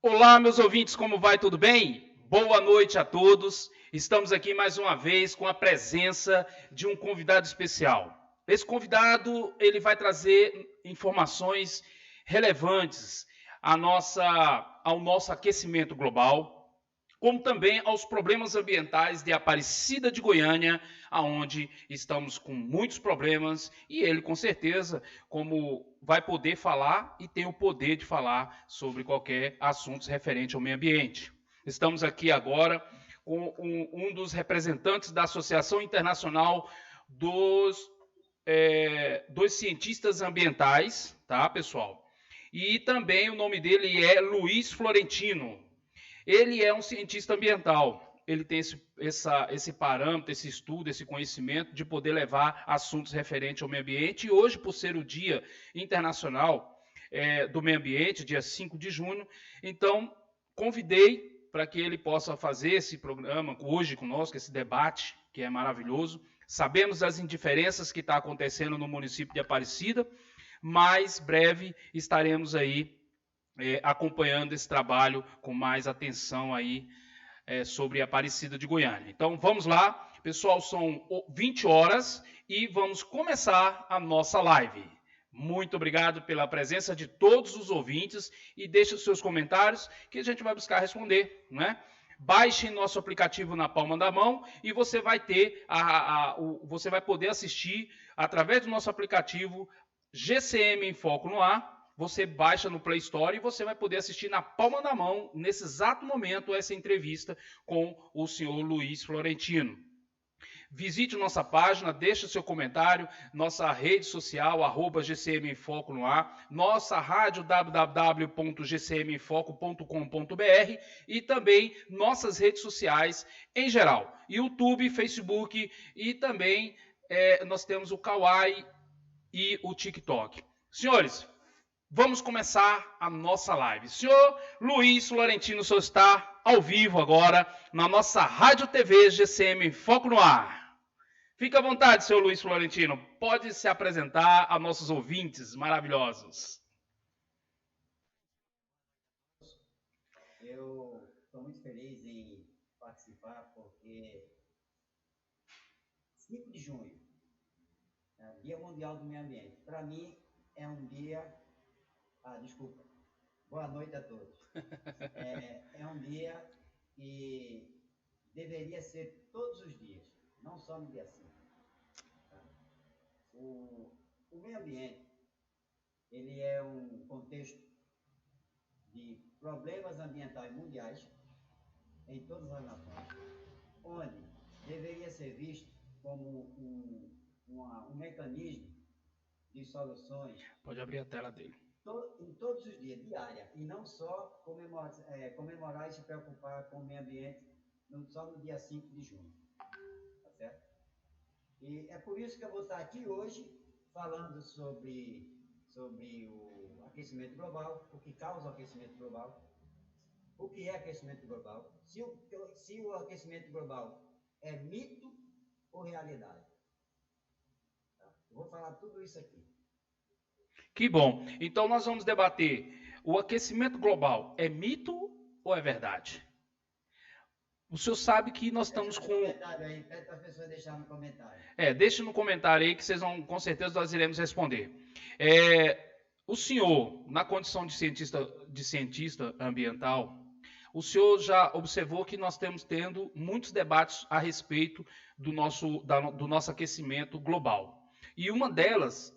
Olá, meus ouvintes, como vai? Tudo bem? Boa noite a todos. Estamos aqui mais uma vez com a presença de um convidado especial. Esse convidado, ele vai trazer informações relevantes ao nosso aquecimento global, como também aos problemas ambientais de Aparecida de Goiânia, aonde estamos com muitos problemas e ele com certeza, como vai poder falar e tem o poder de falar sobre qualquer assunto referente ao meio ambiente. Estamos aqui agora com um dos representantes da Associação Internacional dos cientistas ambientais, tá, pessoal? E também o nome dele é Luiz Florentino. Ele é um cientista ambiental. Ele tem esse parâmetro, esse estudo, esse conhecimento de poder levar assuntos referentes ao meio ambiente. E hoje, por ser o Dia Internacional do Meio Ambiente, dia 5 de junho, então convidei para que ele possa fazer esse programa hoje conosco, esse debate, que é maravilhoso. Sabemos das indiferenças que está acontecendo no município de Aparecida, mas breve estaremos aí acompanhando esse trabalho com mais atenção aí sobre a Aparecida de Goiânia. Então vamos lá, pessoal, são 20 horas e vamos começar a nossa live. Muito obrigado pela presença de todos os ouvintes e deixe os seus comentários que a gente vai buscar responder, né? Baixe nosso aplicativo na palma da mão e você vai ter você vai poder assistir através do nosso aplicativo GCM em Foco no Ar. Você baixa no Play Store e você vai poder assistir na palma da mão, nesse exato momento, essa entrevista com o senhor Luiz Florentino. Visite nossa página, deixe seu comentário, nossa rede social, @GCM em Foco no Ar, nossa rádio www.gcmenfoco.com.br e também nossas redes sociais em geral, YouTube, Facebook e também nós temos o Kawaii e o TikTok. Senhores, vamos começar a nossa live. Senhor Luiz Florentino, o senhor está ao vivo agora na nossa Rádio TV GCM Foco no Ar. Fique à vontade, senhor Luiz Florentino. Pode se apresentar a nossos ouvintes maravilhosos. Eu estou muito feliz em participar porque 5 de junho, Dia Mundial do Meio Ambiente, para mim é um dia. Desculpa. Boa noite a todos. É um dia que deveria ser todos os dias, não só no dia 5. Tá? O meio ambiente, ele é um contexto de problemas ambientais mundiais em todas as nações, onde deveria ser visto como um mecanismo de soluções Pode abrir a tela dele. em todos os dias, diária, e não só comemorar e se preocupar com o meio ambiente só no dia 5 de junho. Tá certo? E é por isso que eu vou estar aqui hoje falando sobre o aquecimento global, o que causa o aquecimento global, o que é aquecimento global, se o aquecimento global é mito ou realidade. Tá? Eu vou falar tudo isso aqui. Que bom. Então nós vamos debater: o aquecimento global é mito ou é verdade? O senhor sabe que nós Deixa estamos nos com. comentários aí, pede para as pessoas deixarem no comentário. Deixe no comentário aí que vocês vão, com certeza, nós iremos responder. O senhor, na condição de cientista ambiental, o senhor já observou que nós estamos tendo muitos debates a respeito do nosso aquecimento global. E uma delas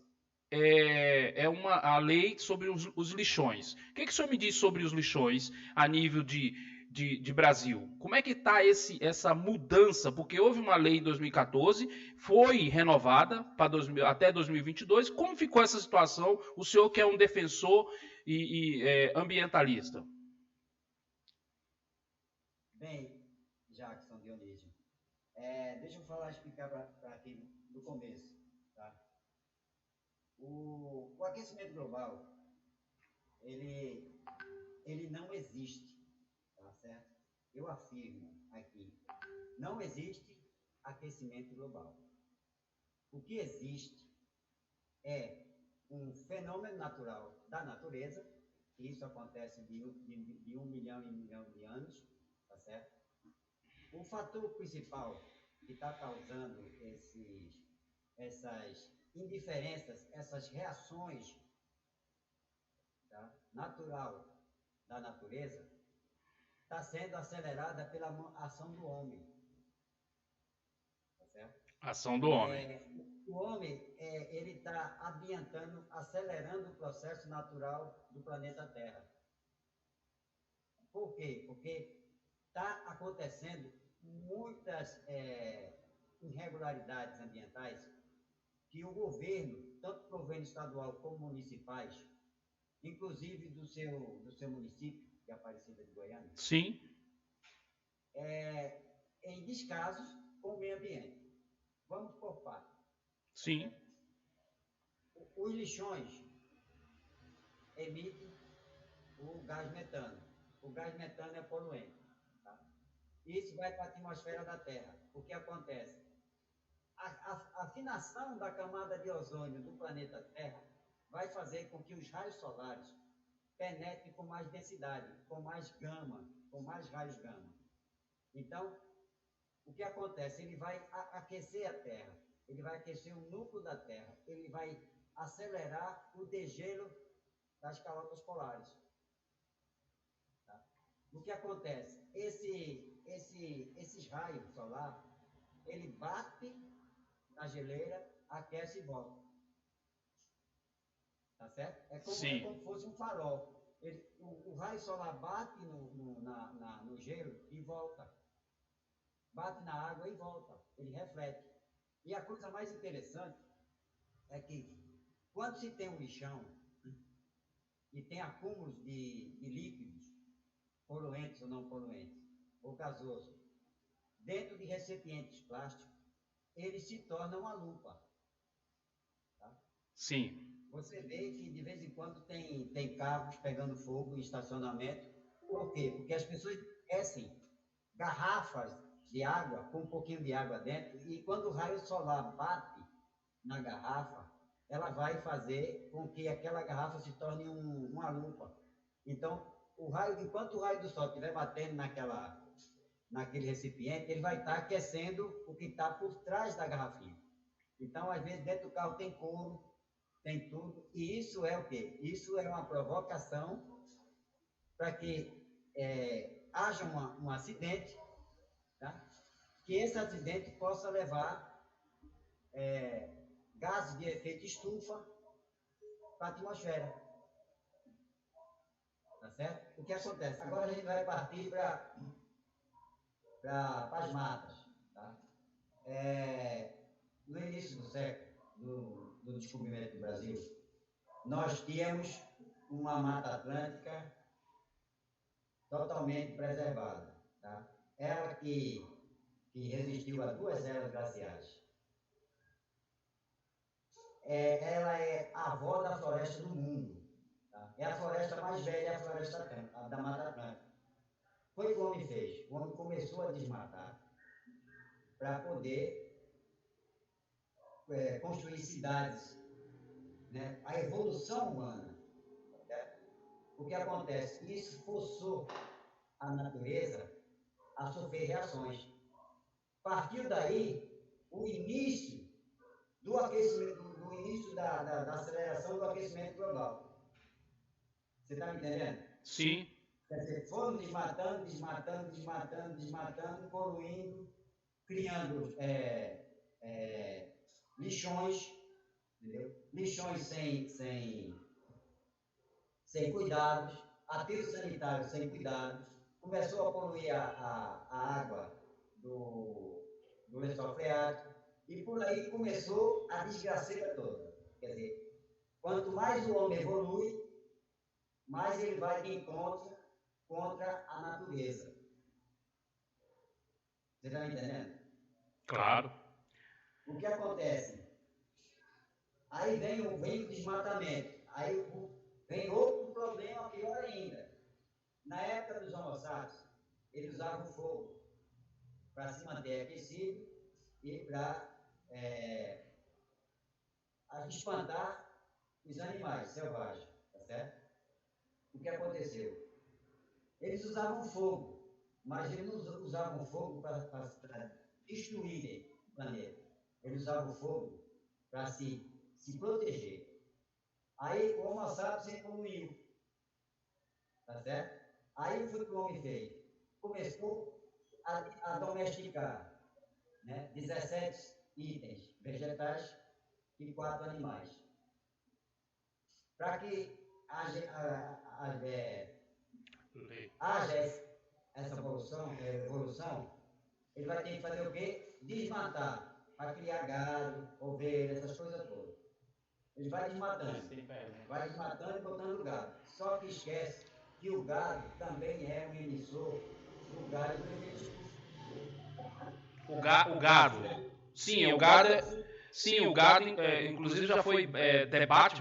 a lei sobre os lixões. O que o senhor me diz sobre os lixões a nível de Brasil? Como é que está essa mudança? Porque houve uma lei em 2014, foi renovada para até 2022. Como ficou essa situação? O senhor que é um defensor e ambientalista. Bem, Jackson Dionísio, deixa eu explicar para aqui do começo. Tá? O aquecimento global, ele não existe, tá certo? Eu afirmo aqui, não existe aquecimento global. O que existe é um fenômeno natural da natureza Isso acontece de 1 milhão em 1 milhão de anos, tá certo? O fator principal que está causando essas indiferenças, essas reações, tá, natural da natureza, está sendo acelerada pela ação do homem, tá certo? Ação do homem. O homem, ele está adiantando, acelerando o processo natural do planeta Terra. Por quê? Porque está acontecendo muitas irregularidades ambientais que o governo, tanto o governo estadual como municipais, inclusive do seu município, que é Aparecida de Goiânia, Sim. em descasos com o meio ambiente. Vamos por partes. Sim. Os lixões emitem o gás metano. O gás metano é poluente. Tá? Isso vai para a atmosfera da Terra. O que acontece? A afinação da camada de ozônio do planeta Terra vai fazer com que os raios solares penetrem com mais densidade, com mais gama, com mais raios gama. Então, o que acontece? Ele vai aquecer a Terra, ele vai aquecer o núcleo da Terra, ele vai acelerar o degelo das calotas polares. Tá? O que acontece? Esses raios solar, ele bate na geleira, aquece e volta. Tá certo? É como se fosse um farol. O raio solar bate no gelo e volta. Bate na água e volta. Ele reflete. E a coisa mais interessante é que, quando se tem um lixão e tem acúmulos de líquidos, poluentes ou não poluentes, ou gasoso, dentro de recipientes plásticos, ele se torna uma lupa. Tá? Sim. Você vê que de vez em quando tem carros pegando fogo em estacionamento. Por quê? Porque as pessoas esquecem garrafas de água com um pouquinho de água dentro, e quando o raio solar bate na garrafa, ela vai fazer com que aquela garrafa se torne uma lupa. Então, enquanto o raio do sol estiver batendo naquele recipiente, ele vai estar aquecendo o que está por trás da garrafinha. Então, às vezes, dentro do carro tem couro, tem tudo, e isso é o quê? Isso é uma provocação para que haja um acidente, tá? Que esse acidente possa levar gases de efeito estufa para a atmosfera. Tá certo? O que acontece? Agora a gente vai partir para as matas. Tá? No início do século, do descobrimento do Brasil, nós tínhamos uma mata atlântica totalmente preservada. Tá? Ela que resistiu a 2 eras glaciais. Ela é a avó da floresta do mundo. Tá? É a floresta mais velha, a floresta da Mata Atlântica. Foi o que o homem fez. O homem começou a desmatar para poder construir cidades. Né? A evolução humana. Certo? O que acontece? Isso forçou a natureza a sofrer reações. Partiu daí o início do aquecimento, do início da aceleração do aquecimento global. Você está me entendendo? Sim. Quer dizer, foram desmatando, poluindo, criando lixões, entendeu? Lixões sem cuidados, aterros sanitários sem cuidados, começou a poluir a água do lençol freático, e por aí começou a desgraceira toda. Quer dizer, quanto mais o homem evolui, mais ele vai de encontro contra a natureza. Você está me entendendo? Claro. O que acontece? Aí vem o desmatamento, aí vem outro problema pior ainda. Na época dos Homo sapiens, eles usavam fogo para se manter aquecido e para espantar os animais selvagens, tá certo? o que aconteceu? Eles usavam fogo, mas eles não usavam fogo para destruírem o planeta. Eles usavam fogo para se proteger. Aí o Homo sapiens evoluiu, tá certo? Aí foi o que o homem fez. Começou a domesticar, né? 17 itens vegetais e 4 animais. Para que haja essa evolução, ele vai ter que fazer o quê? Desmatar, para criar gado, ovelha, essas coisas todas. Ele vai desmatando e botando o gado. Só que esquece que o gado também é um emissor do gado do emissor. O gado. Sim, o gado. Sim, o gado, inclusive já foi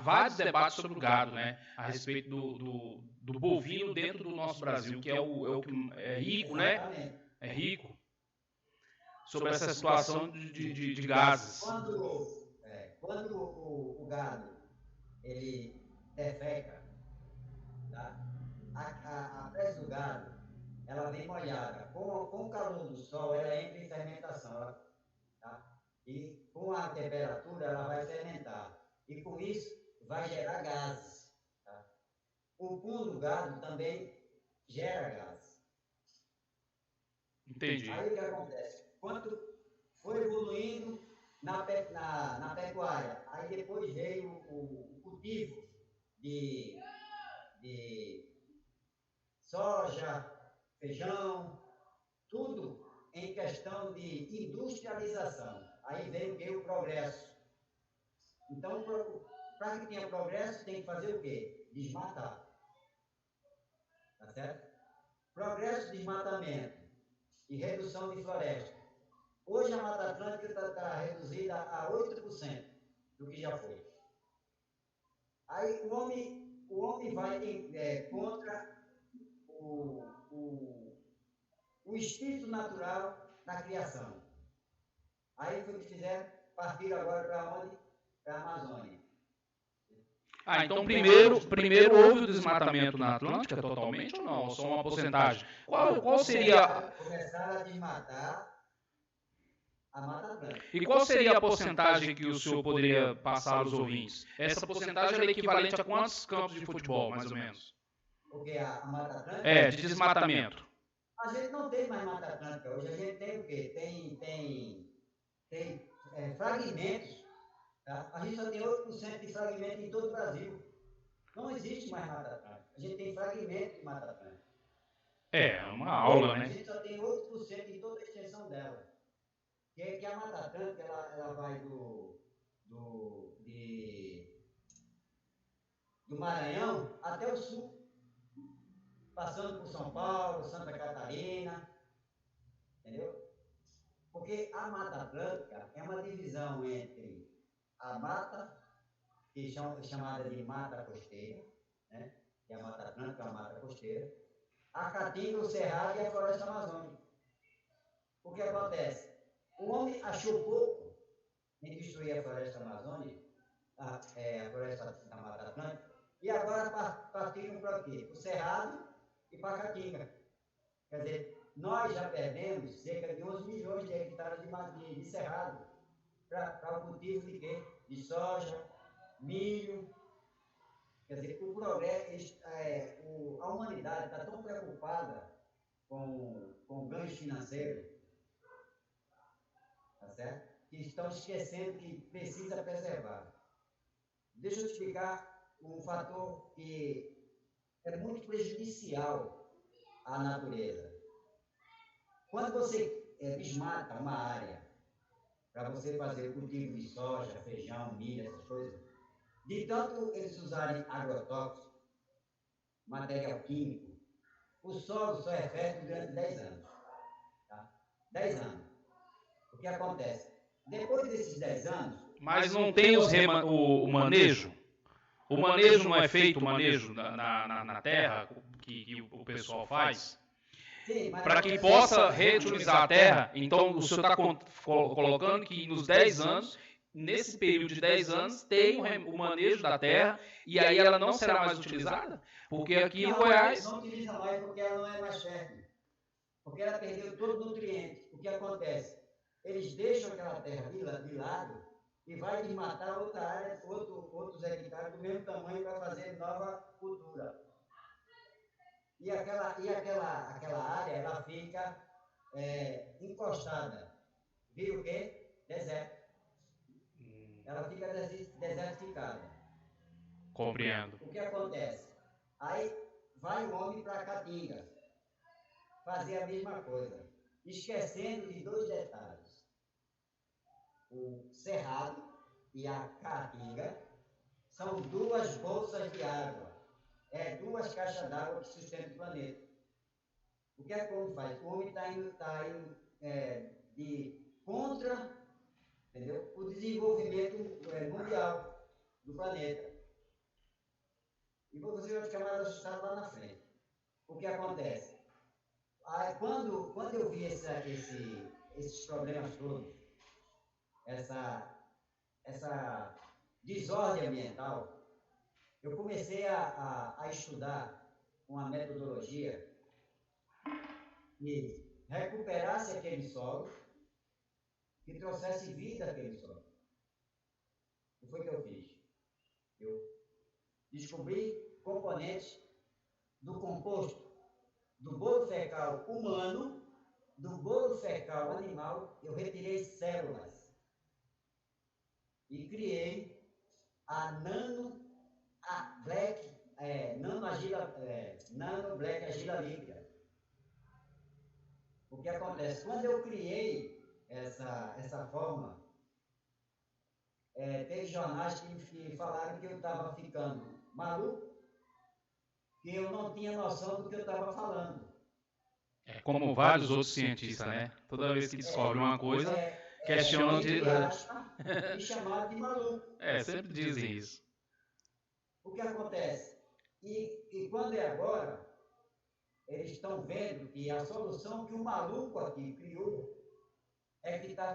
vários debates sobre o gado, né? A respeito do bovino dentro do nosso Brasil, que é o que é rico, né? É rico. Sobre essa situação de gases. Quando o gado ele defeca, tá? A pele do gado ela vem molhada. Com o calor do sol, ela entra em fermentação. Tá? E com a temperatura, ela vai fermentar. E com isso, vai gerar gases. Tá? O pum do gado também gera gases. Entendi. Aí o que acontece? Quando foi evoluindo na pecuária, aí depois veio o cultivo de soja, feijão, tudo em questão de industrialização. Aí veio o progresso. Então, para que tenha progresso, tem que fazer o quê? Desmatar. Tá certo? Progresso, desmatamento e redução de floresta. Hoje a Mata Atlântica está reduzida a 8% do que já foi. Aí o homem vai contra o instinto natural da criação. Aí foi o que fizeram, partiram agora para onde? Para a Amazônia. Então primeiro houve o desmatamento na Atlântica totalmente ou não? Só uma porcentagem? Qual seria... Começaram a desmatar a Mata Atlântica. E qual seria a porcentagem que o senhor poderia passar aos ouvintes? Essa porcentagem é equivalente a quantos campos de futebol, mais ou menos? Porque a Mata Atlântica... de desmatamento. A gente não tem mais Mata Atlântica. Hoje a gente tem o quê? Tem fragmentos. Tá? A gente só tem 8% de fragmento em todo o Brasil. Não existe mais Mata Atlântica. A gente tem fragmento de Mata Atlântica. É uma aula, né? A gente só tem 8% em toda a extensão dela. Que a Mata Atlântica ela vai do Maranhão até o sul, passando por São Paulo, Santa Catarina, entendeu? Porque a Mata Atlântica é uma divisão entre a mata, que é chamada de mata costeira, né? Que é a Mata Atlântica, a mata costeira, a caatinga, o cerrado e a floresta amazônica. O que acontece? O homem achou pouco em destruir a floresta amazônica, a floresta da Mata Atlântica, e agora partiram para o quê? O cerrado e para a caatinga. Quer dizer, nós já perdemos cerca de 11 milhões de hectares de cerrado para o cultivo de quê? De soja, milho. Quer dizer, o progresso, a humanidade está tão preocupada com o ganho financeiro, tá certo? Que estão esquecendo que precisa preservar. Deixa eu te explicar um fator que é muito prejudicial à natureza. Quando você desmata uma área para você fazer cultivo de soja, feijão, milho, essas coisas, de tanto eles usarem agrotóxico, material químico, o solo só é fértil durante 10 anos. Tá? 10 anos. O que acontece? Depois desses 10 anos... Mas não tem o manejo? O manejo não é feito, o manejo na terra que o pessoal faz? Para que possa reutilizar a terra, então o senhor está colocando que nos 10 anos nesse período de 10 anos, tem o manejo da terra e aí ela não será mais utilizada? Porque aqui em Goiás... Não utiliza mais porque ela não é mais fértil. Porque ela perdeu todo o nutriente. O que acontece? Eles deixam aquela terra de lado e vai desmatar outra área, outros hectares do mesmo tamanho para fazer nova cultura. E aquela área, ela fica encostada. Vira o quê? Deserto. Ela fica desertificada. Compreendo. O que acontece? Aí vai o homem para a Caatinga fazer a mesma coisa, esquecendo de 2 detalhes. O Cerrado e a Caatinga são 2 bolsas de água, 2 caixas d'água que sustentam o planeta. O que é que o homem faz? O homem está indo de contra, entendeu? O desenvolvimento mundial do planeta. E você vai ficar mais assustado lá na frente. O que acontece? Aí, quando eu vi esses problemas todos, essa desordem ambiental, eu comecei a estudar uma metodologia que recuperasse aquele solo, que trouxesse vida àquele solo. O que foi que eu fiz? Eu descobri componentes do composto do bolo fecal humano, do bolo fecal animal, eu retirei células e criei a Nano Black Argila líquida. O que acontece? Quando eu criei essa forma, teve jornais que falaram que eu estava ficando maluco, que eu não tinha noção do que eu estava falando. Como vários outros cientistas, né? Toda vez que descobrem uma coisa, questionam de... Me chamaram de maluco. Sempre dizem isso. O que acontece? E quando é agora, eles estão vendo que a solução que o maluco aqui criou é que está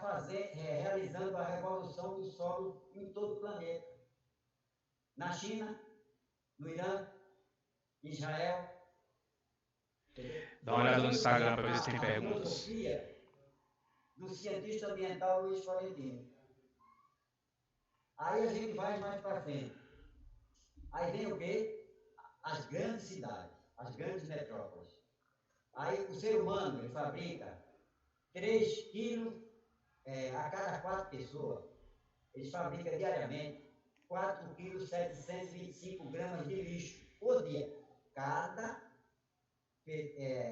realizando a revolução do solo em todo o planeta. Na China, no Irã, em Israel. Dá uma olhada no Instagram para ver se tem perguntas. A filosofia do cientista ambiental Luiz Florentino. Aí a gente vai mais para frente. Aí vem o quê? As grandes cidades, as grandes metrópoles. Aí o ser humano ele fabrica 3 quilos a cada 4 pessoas. Eles fabricam diariamente 4 quilos 725 gramas de lixo por dia. Cada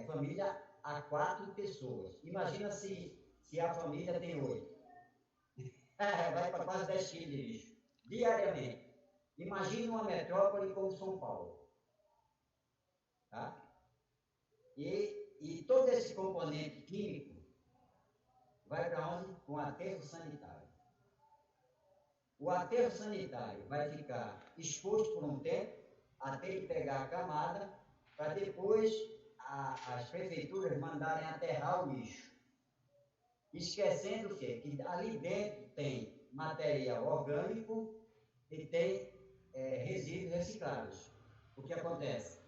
família a 4 pessoas. Imagina se a família tem 8. Vai para quase 10 quilos de lixo diariamente. Imagina uma metrópole como São Paulo. Tá? E todo esse componente químico vai para onde? Com o aterro sanitário. O aterro sanitário vai ficar exposto por um tempo até ele pegar a camada para depois as prefeituras mandarem aterrar o lixo. Esquecendo o quê? Que ali dentro tem material orgânico e tem resíduos recicláveis. O que acontece?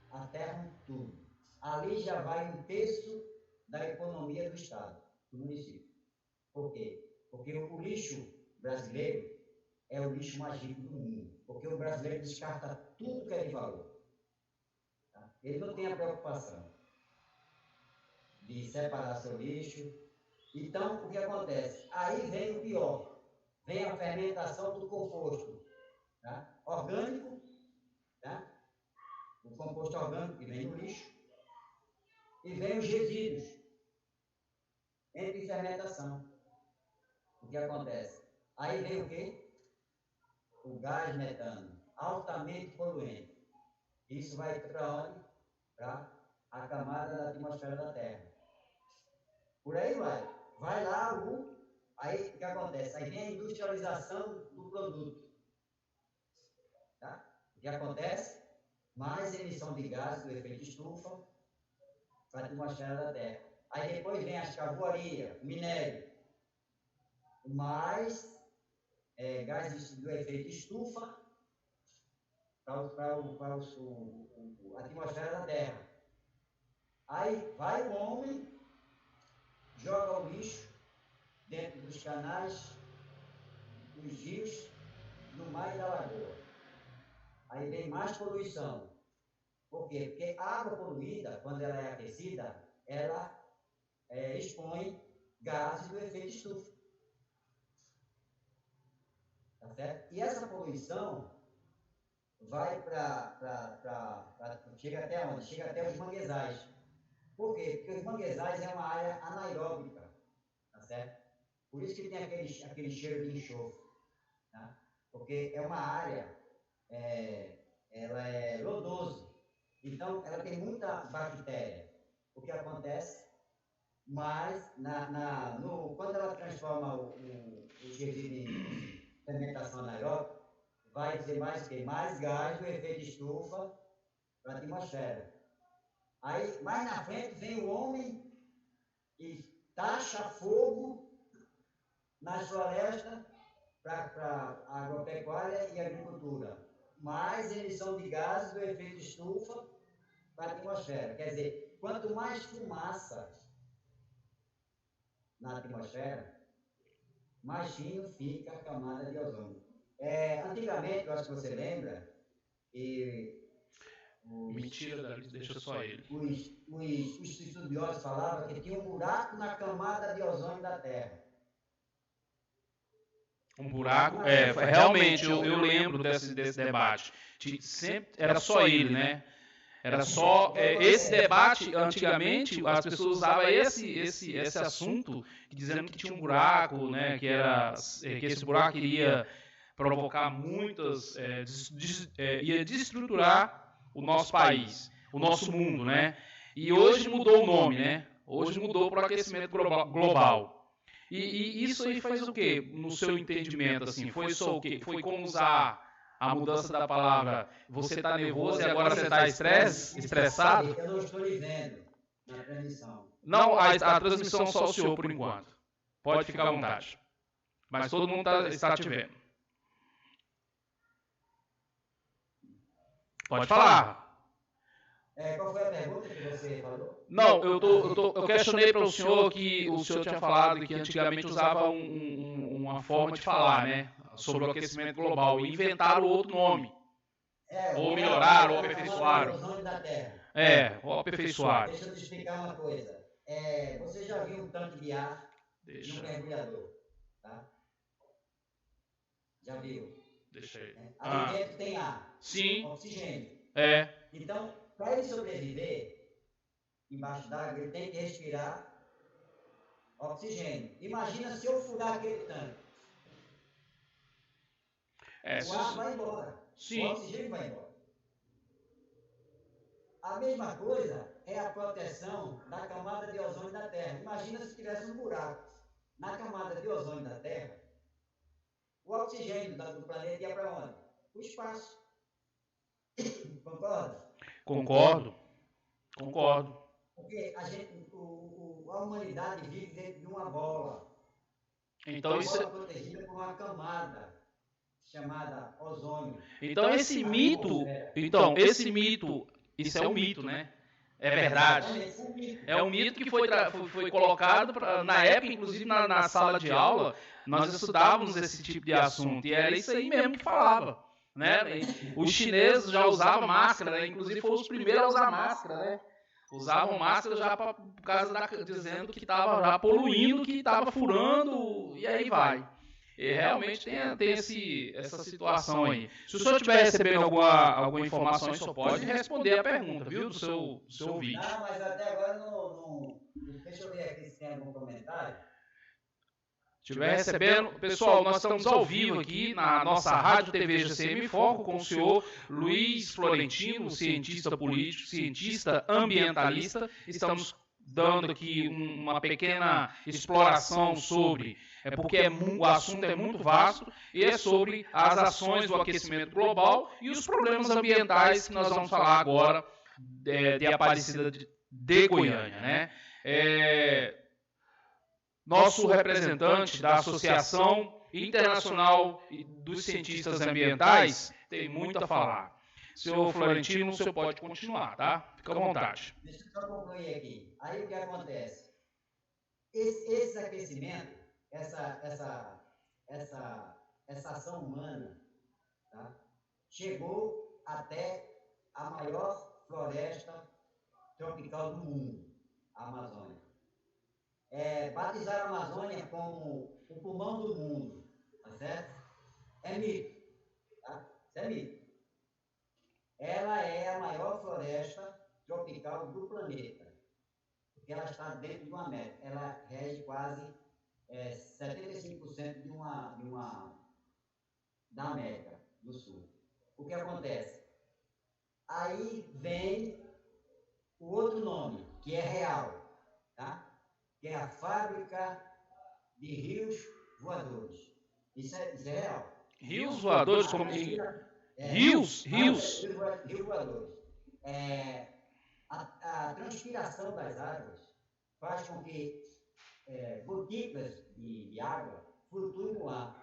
Aterram tudo. Ali já vai 1/3 da economia do Estado, do município. Por quê? Porque o lixo brasileiro é o lixo mais rico do mundo. Porque o brasileiro descarta tudo que é de valor. Tá? Ele não tem a preocupação de separar seu lixo. Então, o que acontece? Aí vem o pior. Vem a fermentação do composto. Tá? Orgânico, tá? O composto orgânico que vem do lixo. E vem os resíduos. Entra em fermentação. O que acontece? Aí vem o quê? O gás metano, altamente poluente. Isso vai para onde? Para a camada da atmosfera da Terra. Por aí vai. Vai lá aí o que acontece? Aí vem a industrialização do produto. Tá? O que acontece? Mais emissão de gases do efeito estufa para a atmosfera da Terra. Aí depois vem a escavoaria, o minério. mais gases do efeito estufa para a atmosfera da Terra. Aí vai o homem, joga o lixo dentro dos canais, dos rios, no mar e da lagoa. Aí vem mais poluição. Por quê? Porque a água poluída, quando ela é aquecida, ela expõe gases do efeito estufa. Tá certo? E essa poluição vai chega até onde? Chega até os manguezais. Por quê? Porque os manguezais é uma área anaeróbica, tá certo? Por isso que tem aquele cheiro de enxofre, tá? Porque é uma área, ela é lodosa, então ela tem muita bactéria. O que acontece? Mas quando ela transforma os resíduos em fermentação anaeróbica, vai ter mais gás do efeito estufa para a atmosfera. Aí, mais na frente, vem o homem e taxa fogo nas florestas para agropecuária e agricultura. Mais emissão de gases do efeito estufa para a atmosfera. Quer dizer, quanto mais fumaça na atmosfera, mais fino fica a camada de ozônio. Antigamente, eu acho que você lembra, Mentira, Dali, deixa só ele. Os estudiosos falavam que tinha um buraco na camada de ozônio da Terra. Um buraco? Realmente, eu lembro desse debate. Sempre, era só ele, né? Era só esse debate. Antigamente, as pessoas usavam esse assunto, dizendo que tinha um buraco, né? Que esse buraco iria provocar muitas... ia desestruturar o nosso país, o nosso mundo, né? E hoje mudou o nome, né? Hoje mudou para o aquecimento global. E isso aí faz o quê? No seu entendimento, assim, foi só o quê? Foi como usar a mudança da palavra, você está nervoso e agora você está estressado? Eu não estou lhe vendo na transmissão. Não, a transmissão só o senhor, por enquanto. Pode ficar à vontade. Mas todo mundo está te vendo. Pode falar. Qual foi a pergunta que você falou? Não, eu questionei para o senhor que o senhor tinha falado que antigamente usava uma forma de falar, né? Sobre o aquecimento global. E inventaram outro nome. Ou melhoraram, ou aperfeiçoaram. Ou aperfeiçoaram. Deixa eu te explicar uma coisa. Você já viu um tanque de ar de um mergulhador? Tá? Já viu? Deixa aí. Ali dentro tem ar. Sim. Oxigênio. Então, para ele sobreviver embaixo d'água, ele tem que respirar oxigênio. Imagina se eu furar aquele tanque. O ar vai embora. Sim. O oxigênio vai embora. A mesma coisa é a proteção da camada de ozônio da Terra. Imagina se tivesse um buraco na camada de ozônio da Terra. O oxigênio do planeta ia para onde? O espaço. Concorda? Concordo. Porque a humanidade vive dentro de uma bola. Então isso é protegida por uma camada chamada ozônio. Então esse mito, isso é um mito, né? É verdade. É um mito que foi colocado na época, inclusive na sala de aula, nós estudávamos esse tipo de assunto e era isso aí mesmo que falava, né? Os chineses já usavam máscara, né? Inclusive foram os primeiros a usar máscara, né? Usavam máscara já por causa dizendo que estava já poluindo, que estava furando e aí vai. E realmente tem essa situação aí. Se o senhor estiver recebendo alguma informação, só pode responder a pergunta, viu, do seu ouvinte. Não, mas até agora não. Deixa eu ver aqui se tem algum comentário. Se estiver recebendo, pessoal, nós estamos ao vivo aqui na nossa Rádio TV GCM Foco com o senhor Luiz Florentino, cientista político, cientista ambientalista. Estamos dando aqui uma pequena exploração sobre, porque o assunto é muito vasto, e é sobre as ações do aquecimento global e os problemas ambientais que nós vamos falar agora de Aparecida de Goiânia, né? nosso representante da Associação Internacional dos Cientistas Ambientais tem muito a falar. Senhor Florentino, o senhor pode continuar, tá? Fica à vontade. Deixa eu só concluir aqui. Aí o que acontece? Esse aquecimento, essa ação humana, tá? Chegou até a maior floresta tropical do mundo, a Amazônia. Batizaram a Amazônia como o pulmão do mundo, tá certo? É mito, tá? Isso é mito. Ela é a maior floresta tropical do planeta, porque ela está dentro de uma América. Ela rege quase 75% da América do Sul. O que acontece? Aí vem o outro nome, que é real, tá? Que é a Fábrica de Rios Voadores. Isso é real. Rios voadores? Como... Rios? Rios voadores. A transpiração das águas faz com que gotículas de água flutuem no ar.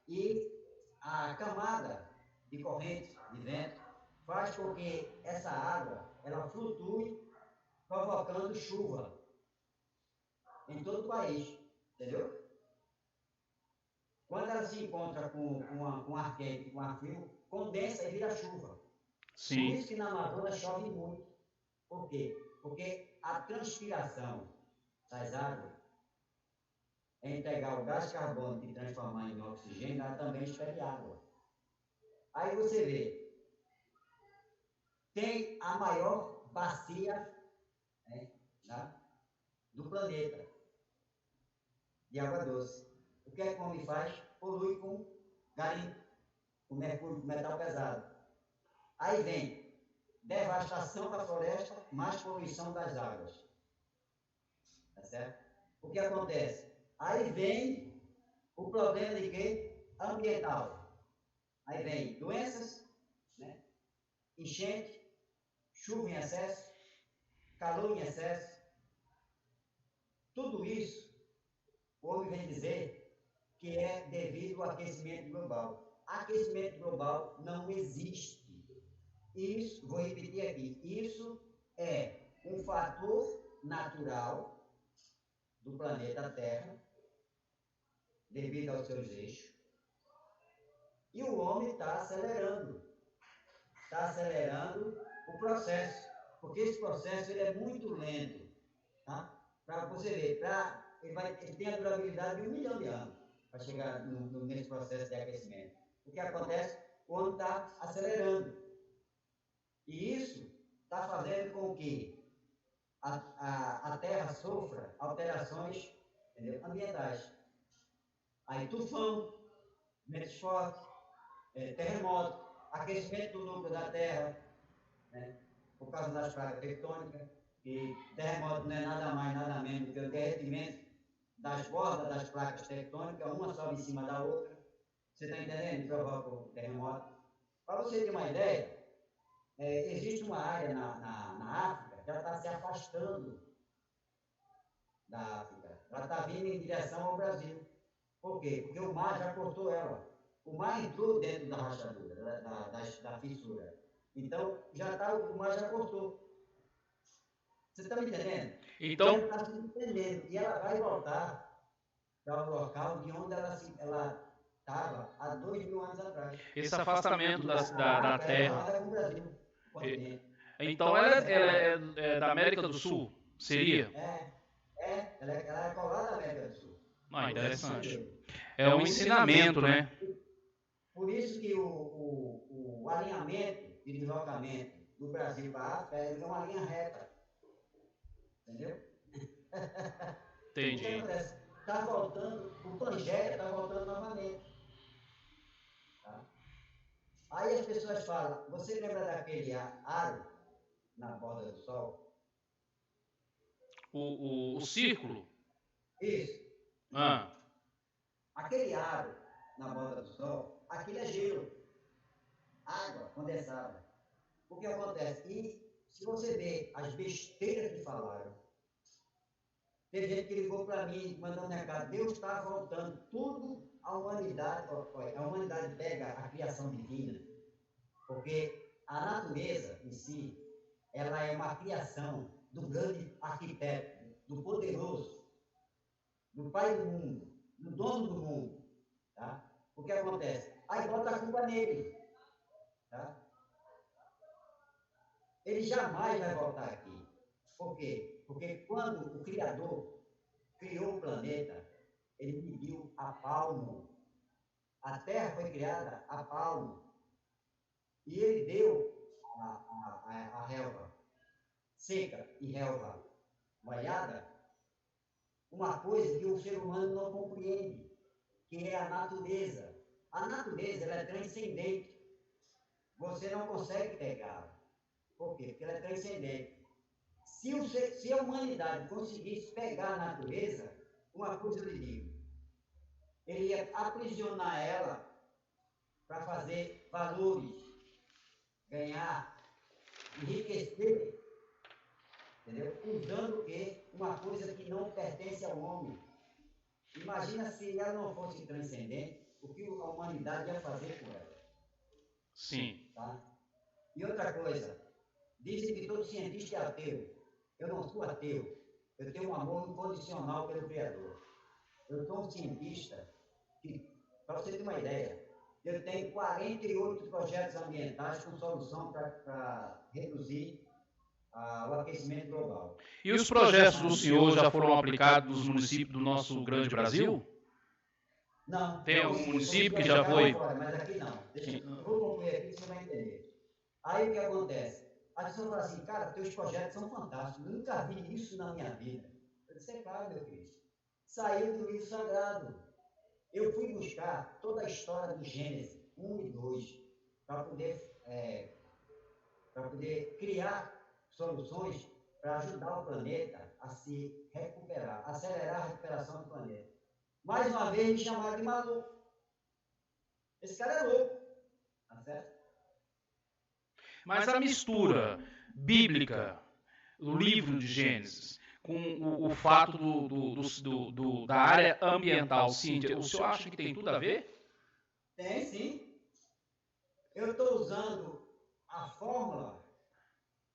E a camada de corrente de vento faz com que essa água ela flutue, provocando chuva em todo o país. Entendeu? Quando ela se encontra com ar quente, com ar frio, condensa e vira chuva. Sim. Por isso que na Amazônia chove muito. Por quê? Porque a transpiração das águas, em pegar o gás carbônico e transformar em oxigênio, ela também expele água. Aí você vê, tem a maior bacia, né, do planeta de água doce. O que é que o homem faz? Polui com garimpo, com mercúrio, com metal pesado. Aí vem devastação da floresta, mais poluição das águas. Tá certo? O que acontece? Aí vem o problema de quê? Ambiental. Aí vem doenças, né? Enchente, chuva em excesso, calor em excesso. Tudo isso, o homem vem dizer que é devido ao aquecimento global. Aquecimento global não existe. Isso, vou repetir aqui, isso é um fator natural do planeta Terra, devido aos seus eixos, e o homem está acelerando o processo, porque esse processo ele é muito lento, tá? Para você ver, ele tem a durabilidade de 1 milhão de anos para chegar nesse processo de aquecimento. O que acontece? O homem está acelerando. E isso está fazendo com que a Terra sofra alterações, entendeu? Ambientais. Aí tufão, ventos fortes, terremoto, aquecimento do núcleo da Terra, né? Por causa das placas tectônicas, e terremoto não é nada mais, nada menos do que o derretimento das bordas das placas tectônicas, uma sobe em cima da outra. Você está entendendo? E provoca o terremoto. Para você ter uma ideia, existe uma área na África que ela está se afastando da África. Ela está vindo em direção ao Brasil. Por quê? Porque o mar já cortou ela. O mar entrou dentro da rachadura, da fissura. Então, o mar já cortou. Você está me entendendo? Então, ela está se entendendo. E ela vai voltar para o local de onde ela estava há 2.000 anos atrás. esse afastamento da Terra. Ela é com o Brasil, continente. Então, ela é da América do Sul? Seria? Ela é colada da América do Sul. Ah, interessante. É um ensinamento, né? Por isso que o alinhamento de deslocamento do Brasil para a África é uma linha reta. Entendeu? Entendi. O que acontece? Está voltando, o Pangeia está voltando novamente. Tá? Aí as pessoas falam, você lembra daquele aro na borda do Sol? O círculo? Isso. Aquele aro na borda do Sol, aquilo é gelo. Água condensada. O que acontece? E se você vê as besteiras que falaram, Teve gente que ligou para mim, mandando recado, Deus está voltando, tudo a humanidade pega a criação divina, porque a natureza em si, ela é uma criação do grande arquiteto, do poderoso, do pai do mundo, do dono do mundo, tá? O que acontece? Aí bota a culpa nele, tá? Ele jamais vai voltar aqui. Por quê? Porque quando o Criador criou o planeta, ele mediu a palmo. A Terra foi criada a palmo. E ele deu a relva seca e relva molhada, uma coisa que o ser humano não compreende, que é a natureza. A natureza ela é transcendente. Você não consegue pegá-la. Por quê? Porque ela é transcendente. Se a humanidade conseguisse pegar a natureza, uma coisa eu lhe digo, ele ia aprisionar ela para fazer valores, ganhar, enriquecer, entendeu? Usando o quê? Uma coisa que não pertence ao homem. Imagina se ela não fosse transcendente, o que a humanidade ia fazer com ela. Sim. Tá? E outra coisa, dizem que todo cientista é ateu. Eu não sou ateu. Eu tenho um amor incondicional pelo Criador. Eu sou um cientista que, para você ter uma ideia, eu tenho 48 projetos ambientais com solução para reduzir o aquecimento global. E os projetos do senhor já foram aplicados nos municípios do nosso grande Brasil? Não. Tem algum município que já foi? Fora, mas aqui não. Eu vou concluir aqui que você vai entender. Aí o que acontece? A pessoa fala assim, cara, teus projetos são fantásticos, eu nunca vi isso na minha vida. Eu disse, é claro, meu filho. Saiu do livro sagrado. Eu fui buscar toda a história do Gênesis 1 e 2 para poder criar soluções para ajudar o planeta a se recuperar, acelerar a recuperação do planeta. Mais uma vez me chamaram de maluco. Esse cara é louco, tá certo? Mas a mistura bíblica, o livro de Gênesis, com o fato da área ambiental, Cíntia, o senhor acha que tem tudo a ver? Tem, sim. Eu estou usando a fórmula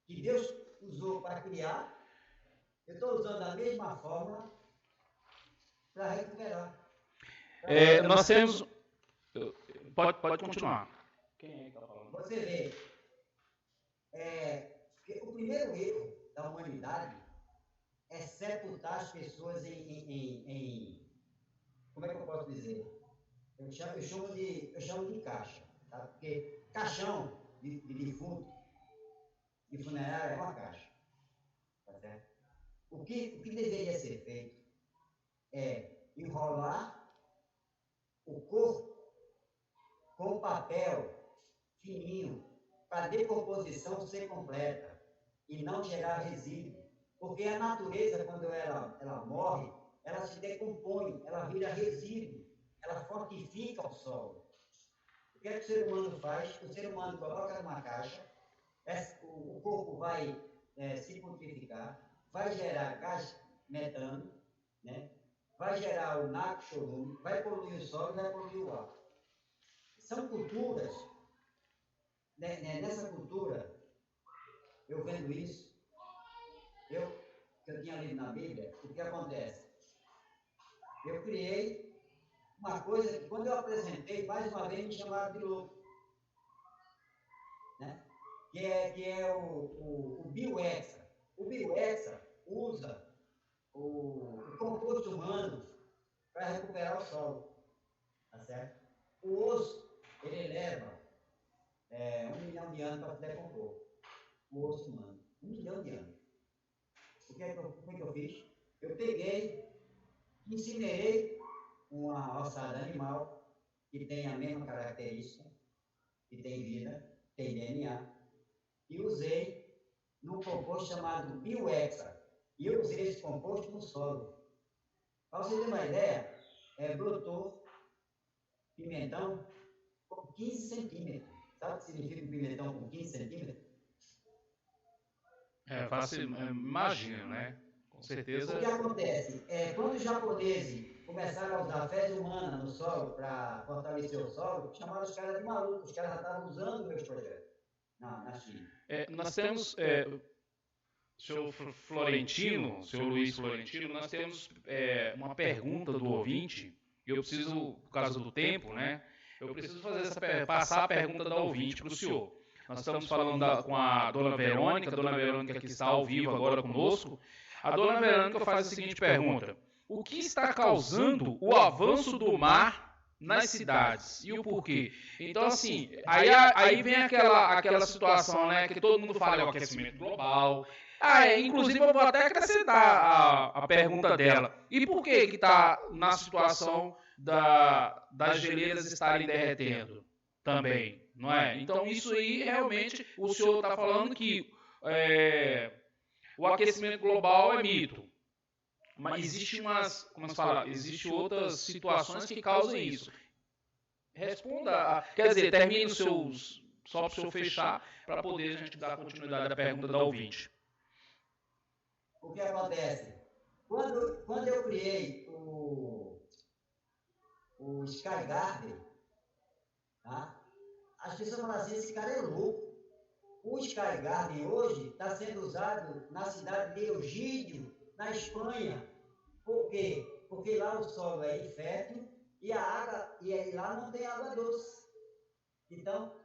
que Deus usou para criar, eu estou usando a mesma fórmula para recuperar. Nós temos... Pode continuar. Quem é que está falando? Você vê, o primeiro erro da humanidade é sepultar as pessoas como é que eu posso dizer? Eu chamo de caixa, tá? Porque caixão de defunto, de funerária, é uma caixa, tá certo? O que deveria ser feito é enrolar o corpo com papel fininho, para a decomposição ser completa e não gerar resíduo. Porque a natureza, quando ela morre, ela se decompõe, ela vira resíduo, ela fortifica o solo. O que é que o ser humano faz? O ser humano coloca numa caixa, o corpo vai se putreficar, vai gerar gás metano, né? Vai gerar o NaCl, vai poluir o solo, vai poluir o ar. São culturas, nessa cultura, eu vendo isso, que eu tinha lido na Bíblia, o que acontece? Eu criei uma coisa que, quando eu apresentei, mais uma vez me chamaram de louco, né? que é o Bioexa. O Bioexa usa o composto humano para recuperar o solo, tá certo? O osso, ele leva 1 milhão de anos para se decompor. O osso humano. 1 milhão de anos. O que é que eu fiz? Eu peguei, incinerei uma ossada animal que tem a mesma característica, que tem vida, tem DNA, e usei num composto chamado Bioexa. E eu usei esse composto no solo. Para você ter uma ideia, brotou pimentão com 15 centímetros. Sabe o que significa um pimentão com 15 centímetros? Imagino, né? Com certeza. O que acontece? Quando os japoneses começaram a usar fezes humanas no solo para fortalecer o solo, chamaram os caras de malucos. Os caras já estavam usando meus projetos na China. Nós temos, senhor Florentino, senhor Luiz Florentino, nós temos uma pergunta do ouvinte. Eu preciso, por causa do tempo, né? Eu preciso passar a pergunta da ouvinte para o senhor. Nós estamos falando com a dona Verônica que está ao vivo agora conosco. A dona Verônica faz a seguinte pergunta: o que está causando o avanço do mar nas cidades e o porquê? Então, assim, aí vem aquela situação, né, que todo mundo fala, é o aquecimento global. Inclusive eu vou até acrescentar a pergunta dela. E por que está na situação das geleiras estarem derretendo também, não é? Então isso aí realmente o senhor está falando que o aquecimento global é mito. Mas existe outras situações que causam isso. Responda, quer dizer, termine os seus, só para o senhor fechar, para poder a gente dar continuidade à pergunta da ouvinte. O que acontece? Quando eu criei o Sky Garden, tá? As pessoas falam assim, esse cara é louco. O Sky Garden hoje está sendo usado na cidade de Eugídio, na Espanha. Por quê? Porque lá o solo é infértil e a água, e lá não tem água doce. Então,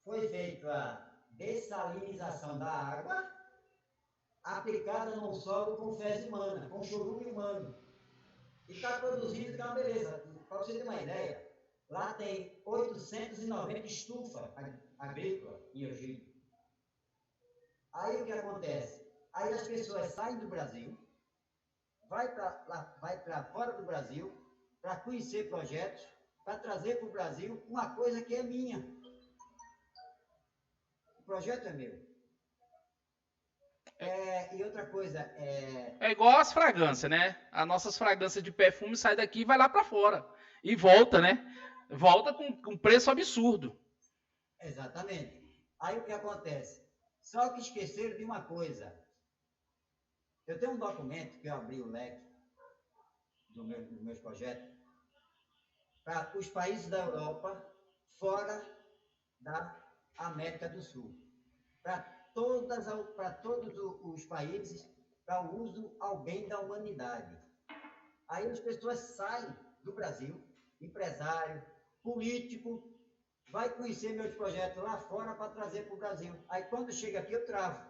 foi feita a dessalinização da água aplicada no solo com fezes humana, com chorume humano. E está produzindo, que é uma beleza. Para você ter uma ideia, lá tem 890 estufas agrícolas em Eugídio. Aí o que acontece? Aí as pessoas saem do Brasil, vai para fora do Brasil, para conhecer projetos, para trazer para o Brasil uma coisa que é minha. O projeto é meu. E outra coisa, é igual as fragrâncias, né? As nossas fragrâncias de perfume saem daqui e vai lá para fora. E volta, né? Volta com um preço absurdo. Exatamente. Aí o que acontece? Só que esqueceram de uma coisa. Eu tenho um documento que eu abri o leque dos meus projetos para os países da Europa fora da América do Sul. Para todos os países, para o uso ao bem da humanidade. Aí as pessoas saem do Brasil, empresário, político, vai conhecer meus projetos lá fora para trazer para o Brasil. Aí quando chega aqui eu travo.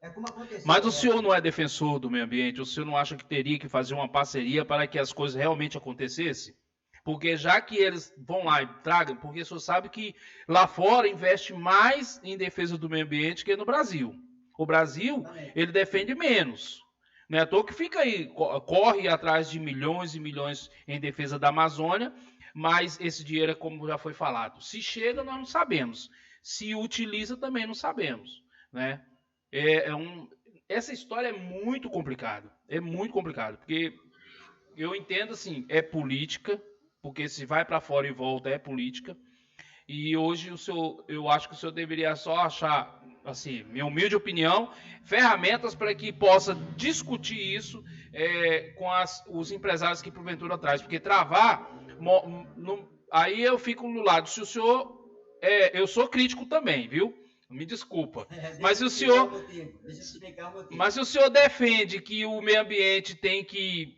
É como aconteceu. Mas o senhor não é defensor do meio ambiente? O senhor não acha que teria que fazer uma parceria para que as coisas realmente acontecessem? Porque já que eles vão lá e tragam, porque o senhor sabe que lá fora investe mais em defesa do meio ambiente que no Brasil. O Brasil, ele defende menos. Não é à toa que fica aí, corre atrás de milhões e milhões em defesa da Amazônia, mas esse dinheiro, como já foi falado, se chega, nós não sabemos. Se utiliza, também não sabemos, né? Essa história é muito complicada. É muito complicado, porque eu entendo assim, é política, porque se vai para fora e volta é política. E hoje eu acho que o senhor deveria só achar, assim, minha humilde opinião, ferramentas para que possa discutir isso com os empresários que porventura traz, porque travar, aí eu fico no lado. Se o senhor, eu sou crítico também, viu? Me desculpa. Mas o senhor, mas o senhor defende que o meio ambiente tem que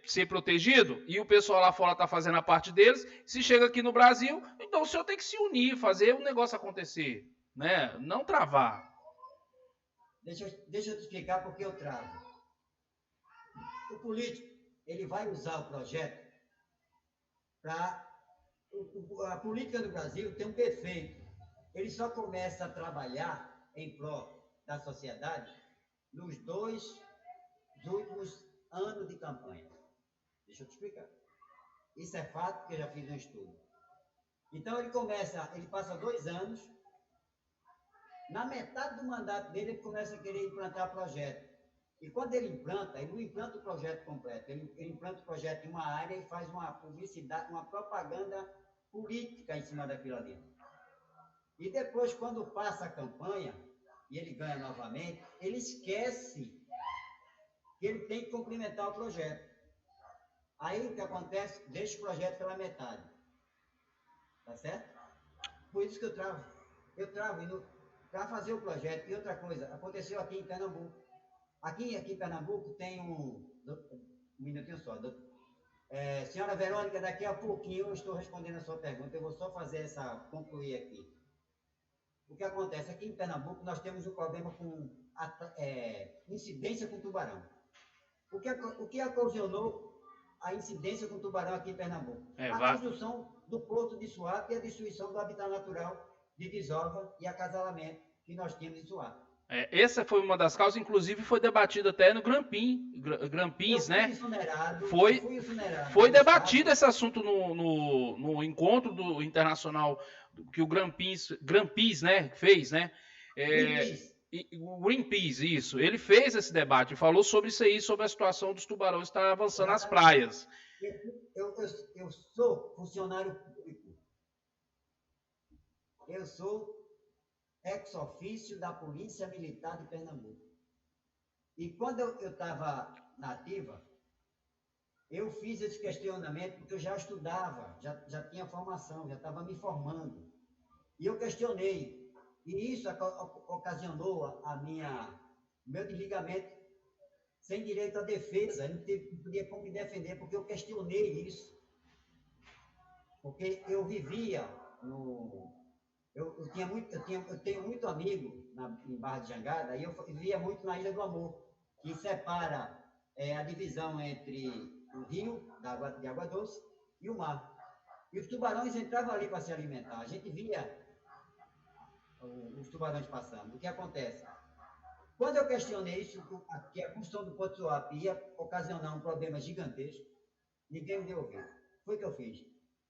ser protegido e o pessoal lá fora está fazendo a parte deles. Se chega aqui no Brasil, então o senhor tem que se unir, fazer o negócio acontecer, né? Não travar. Deixa eu te explicar por que eu travo. O político, ele vai usar o projeto para... A política do Brasil tem um defeito. Ele só começa a trabalhar em prol da sociedade nos 2 últimos anos de campanha. Deixa eu te explicar. Isso é fato, porque eu já fiz um estudo. Então ele passa 2 anos, na metade do mandato dele ele começa a querer implantar projeto. E quando ele não implanta o projeto completo, ele implanta o projeto em uma área e faz uma publicidade, uma propaganda política em cima daquilo ali. E depois, quando passa a campanha, e ele ganha novamente, ele esquece que ele tem que cumprimentar o projeto. Aí o que acontece? Deixa o projeto pela metade. Tá certo? Por isso que eu travo. Eu travo para fazer o projeto. E outra coisa, aconteceu aqui em Pernambuco. Aqui em Pernambuco tem um minutinho só. Senhora Verônica, daqui a pouquinho eu estou respondendo a sua pergunta. Eu vou só concluir aqui. O que acontece? Aqui em Pernambuco nós temos um problema com incidência com tubarão. O que ocasionou a incidência com tubarão aqui em Pernambuco? A construção do porto de Suape e a destruição do habitat natural de desova e acasalamento que nós tínhamos em Suape. Essa foi uma das causas, inclusive foi debatida até no Grampins, né? Foi debatido esse assunto no encontro do internacional que o Grampins, né, fez, né? O Greenpeace, isso. Ele fez esse debate, falou sobre isso aí, sobre a situação dos tubarões estar avançando nas praias. Eu sou funcionário público. Eu sou ex-ofício da Polícia Militar de Pernambuco. E quando eu estava na ativa, eu fiz esse questionamento porque eu já estudava, já tinha formação, já estava me formando. E eu questionei. E isso ocasionou meu desligamento sem direito à defesa. Eu não podia como me defender, porque eu questionei isso. Porque eu vivia eu tenho muito amigo em Barra de Jangada, e eu vivia muito na Ilha do Amor, que separa a divisão entre o rio de água doce e o mar. E os tubarões entravam ali para se alimentar. A gente via os tubarões passando. O que acontece? Quando eu questionei isso, que a construção do Porto Suape ia ocasionar um problema gigantesco, ninguém me deu ouvido. Foi o que eu fiz.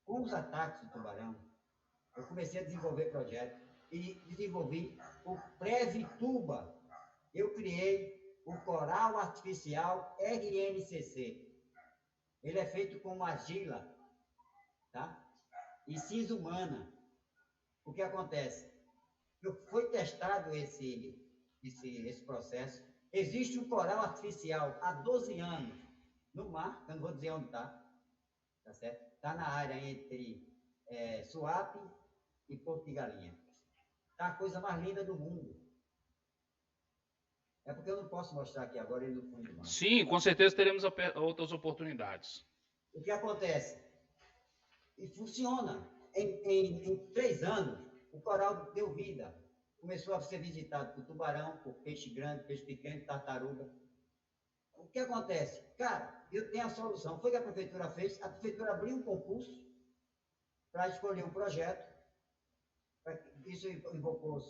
Com os ataques do tubarão, eu comecei a desenvolver projetos e desenvolvi o Pré-Vituba. Eu criei o coral artificial RNCC. Ele é feito com argila, tá? E cinza humana. O que acontece? Foi testado esse processo. Existe um coral artificial há 12 anos no mar, eu não vou dizer onde está, tá certo? Está na área entre Suape e Porto de Galinha. Está a coisa mais linda do mundo. É porque eu não posso mostrar aqui agora ele no fundo do mar. Sim, com certeza teremos outras oportunidades. O que acontece? E funciona. Em 3 anos, o coral deu vida. Começou a ser visitado por tubarão, por peixe grande, peixe pequeno, tartaruga. O que acontece? Cara, eu tenho a solução. Foi o que a prefeitura fez. A prefeitura abriu um concurso para escolher um projeto. Isso invocou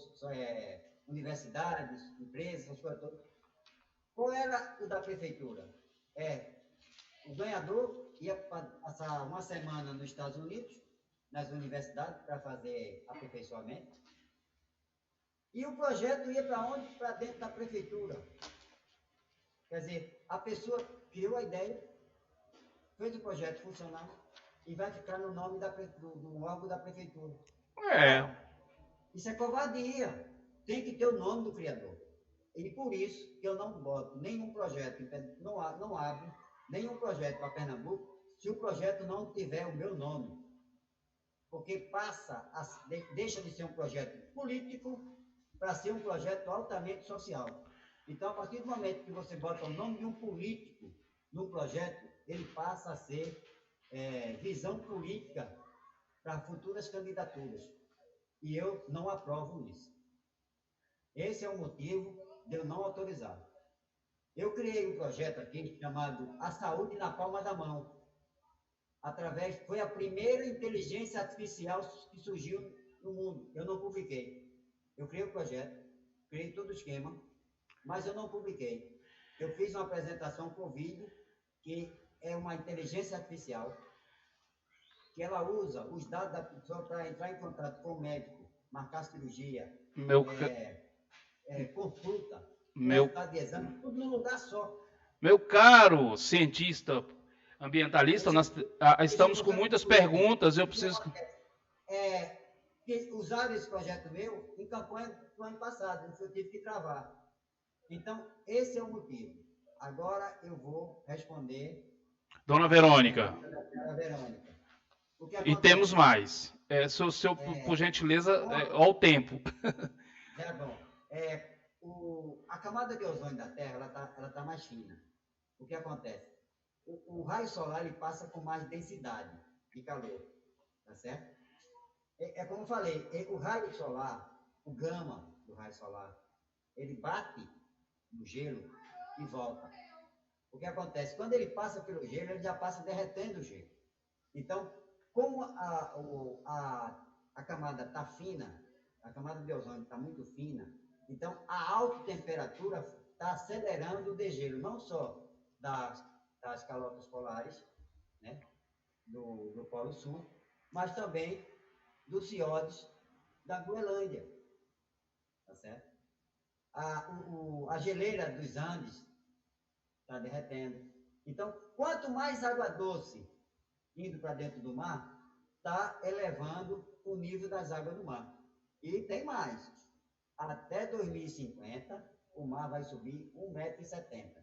universidades, empresas, essas coisas todas. Qual era o da prefeitura? O ganhador ia passar uma semana nos Estados Unidos, nas universidades, para fazer aperfeiçoamento. E o projeto ia para onde? Para dentro da prefeitura. Quer dizer, a pessoa criou a ideia, fez o projeto funcionar e vai ficar no nome do órgão da prefeitura. Isso é covardia. Tem que ter o nome do criador. E por isso que eu não boto nenhum projeto, não abro nenhum projeto para Pernambuco se o projeto não tiver o meu nome. Porque deixa de ser um projeto político para ser um projeto altamente social. Então, a partir do momento que você bota o nome de um político no projeto, ele passa a ser visão política para futuras candidaturas. E eu não aprovo isso. Esse é o motivo de eu não autorizar. Eu criei um projeto aqui chamado A Saúde na Palma da Mão. Foi a primeira inteligência artificial que surgiu no mundo. Eu não publiquei. Eu criei o projeto, criei todo o esquema, mas eu não publiquei. Eu fiz uma apresentação por vídeo, que é uma inteligência artificial, que ela usa os dados da pessoa para entrar em contato com o médico, marcar cirurgia, consulta, resultado de exame, tudo num lugar só. Meu caro cientista ambientalista, nós estamos com muitas perguntas, eu preciso... que usaram esse projeto meu em campanha do ano passado, eu tive que travar. Então, esse é o motivo. Agora eu vou responder Dona a Verônica, pergunta da senhora Verônica. O que e temos acontece? mais. Por gentileza, ao tempo. Já bom. A camada de ozônio da Terra ela tá mais fina. O que acontece? O raio solar ele passa com mais densidade de calor, tá certo? Como eu falei, o raio solar, o gama do raio solar, ele bate no gelo e volta. O que acontece? Quando ele passa pelo gelo, ele já passa derretendo o gelo. Então, como a camada está fina, a camada de ozônio está muito fina, então a alta temperatura está acelerando o degelo, não só das calotas polares, né, do Polo Sul, mas também dos fiordes da Groenlândia, tá certo? A geleira dos Andes está derretendo. Então, quanto mais água doce indo para dentro do mar, está elevando o nível das águas do mar. E tem mais. Até 2050, o mar vai subir 1,70 m.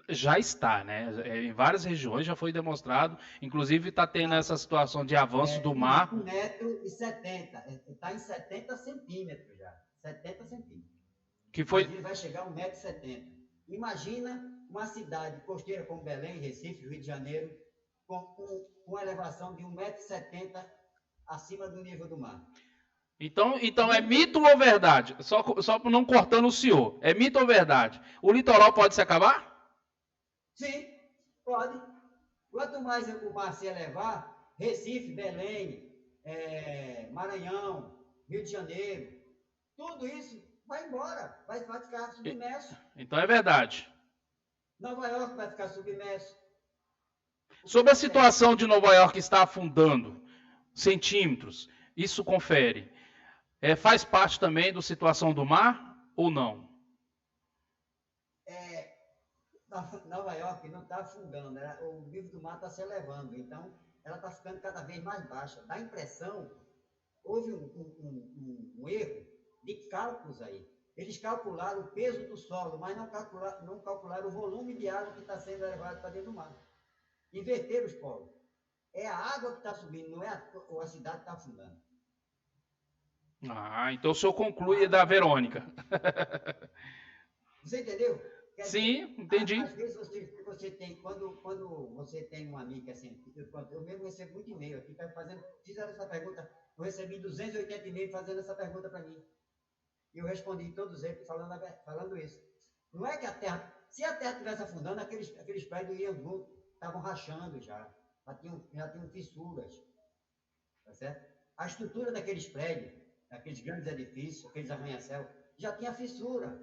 Já está, né? Em várias regiões já foi demonstrado, inclusive está tendo essa situação de avanço do mar. 1,70 m. Está em 70 centímetros já. 70 centímetros. Que foi... Mas ele vai chegar a 1,70 m. Imagina uma cidade costeira como Belém, Recife, Rio de Janeiro, com uma elevação de 1,70 m acima do nível do mar. Então é mito ou verdade? Só não cortando o senhor. É mito ou verdade? O litoral pode se acabar? Sim, pode. Quanto mais o mar se elevar, Recife, Belém, Maranhão, Rio de Janeiro, tudo isso vai embora, vai ficar submerso. Então é verdade. Nova York vai ficar submerso. Sobre a situação de Nova York está afundando centímetros, isso confere. Faz parte também da situação do mar ou não? Nova York não está afundando, o nível do mar está se elevando, então ela está ficando cada vez mais baixa. Dá a impressão, houve um erro de cálculos aí. Eles calcularam o peso do solo, mas não calcularam o volume de água que está sendo levado para dentro do mar. Inverteram os polos. É a água que está subindo, não é a cidade que está afundando. Então o senhor conclui da Verônica. Você entendeu? Sim, entendi. Às vezes você tem, quando você tem um amigo que é cientista, eu mesmo recebo muito e-mail aqui, fizeram essa pergunta, eu recebi 280 e-mails fazendo essa pergunta para mim. E eu respondi todos eles falando isso. Não é que a Terra, se a Terra estivesse afundando, aqueles prédios estavam rachando já tinham fissuras, tá certo? A estrutura daqueles prédios, daqueles grandes edifícios, aqueles arranha-céu, já tinha fissura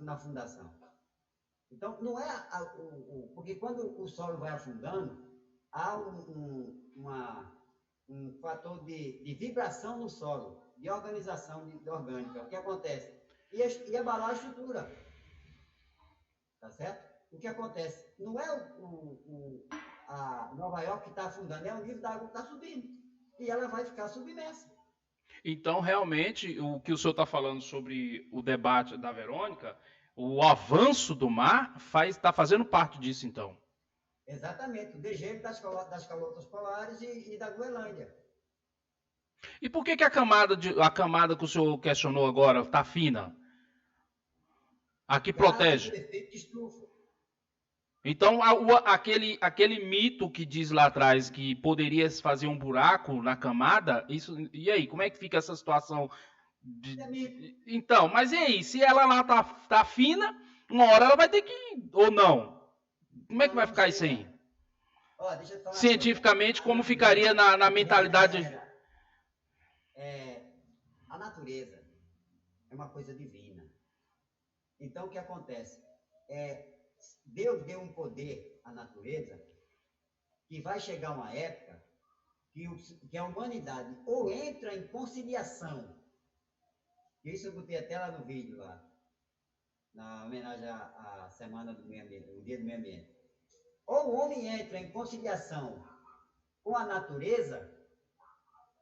na fundação. Então, não é porque quando o solo vai afundando, há um fator de vibração no solo, de organização orgânica. O que acontece? E abalar a estrutura. Tá certo? O que acontece? Não é a Nova York que está afundando, é o nível da água que está subindo. E ela vai ficar submersa. Então, realmente, o que o senhor está falando sobre o debate da Verônica, o avanço do mar está fazendo parte disso, então. Exatamente, o degelo das calotas polares e da Groenlândia. E por que a camada que o senhor questionou agora está fina? A que protege. Efeito de estufa. Então, aquele mito que diz lá atrás que poderia se fazer um buraco na camada, e aí, como é que fica essa situação? Então, mas e aí, se ela lá tá fina, uma hora ela vai ter que ir, ou não? Como é que vai ficar isso aí? Deixa eu falar cientificamente, como ficaria na mentalidade? A natureza é uma coisa divina. Então, o que acontece? Deus deu um poder à natureza que vai chegar uma época que a humanidade ou entra em conciliação, isso eu botei até lá no vídeo, lá, na homenagem à Semana do Meio Ambiente, o Dia do Meio Ambiente. Ou o homem entra em conciliação com a natureza,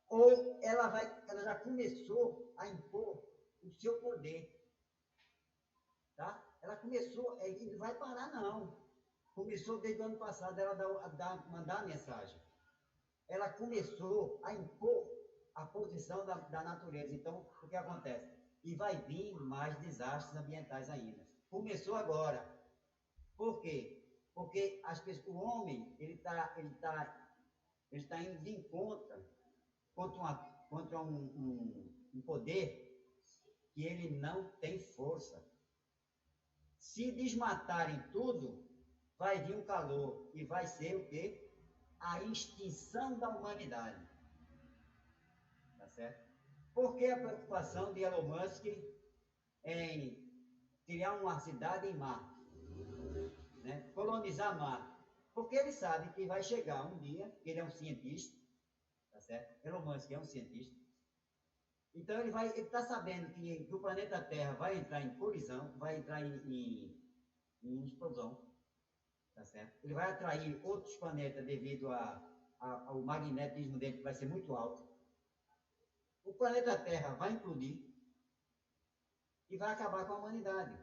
ou ela já começou a impor o seu poder, tá? Ela começou, e não vai parar não. Começou desde o ano passado ela mandar a mensagem. Ela começou a impor a posição da natureza. Então, o que acontece? E vai vir mais desastres ambientais ainda. Começou agora. Por quê? Porque o homem ele tá indo em contra um poder que ele não tem força. Se desmatarem tudo, vai vir um calor e vai ser o quê? A extinção da humanidade. Tá certo? Por que a preocupação de Elon Musk em criar uma cidade em Marte, né? Colonizar Marte? Porque ele sabe que vai chegar um dia, ele é um cientista, tá certo? Elon Musk é um cientista. Então ele está sabendo que o planeta Terra vai entrar em colisão, vai entrar em explosão, tá certo? Ele vai atrair outros planetas devido ao magnetismo dele, que vai ser muito alto. O planeta Terra vai implodir e vai acabar com a humanidade.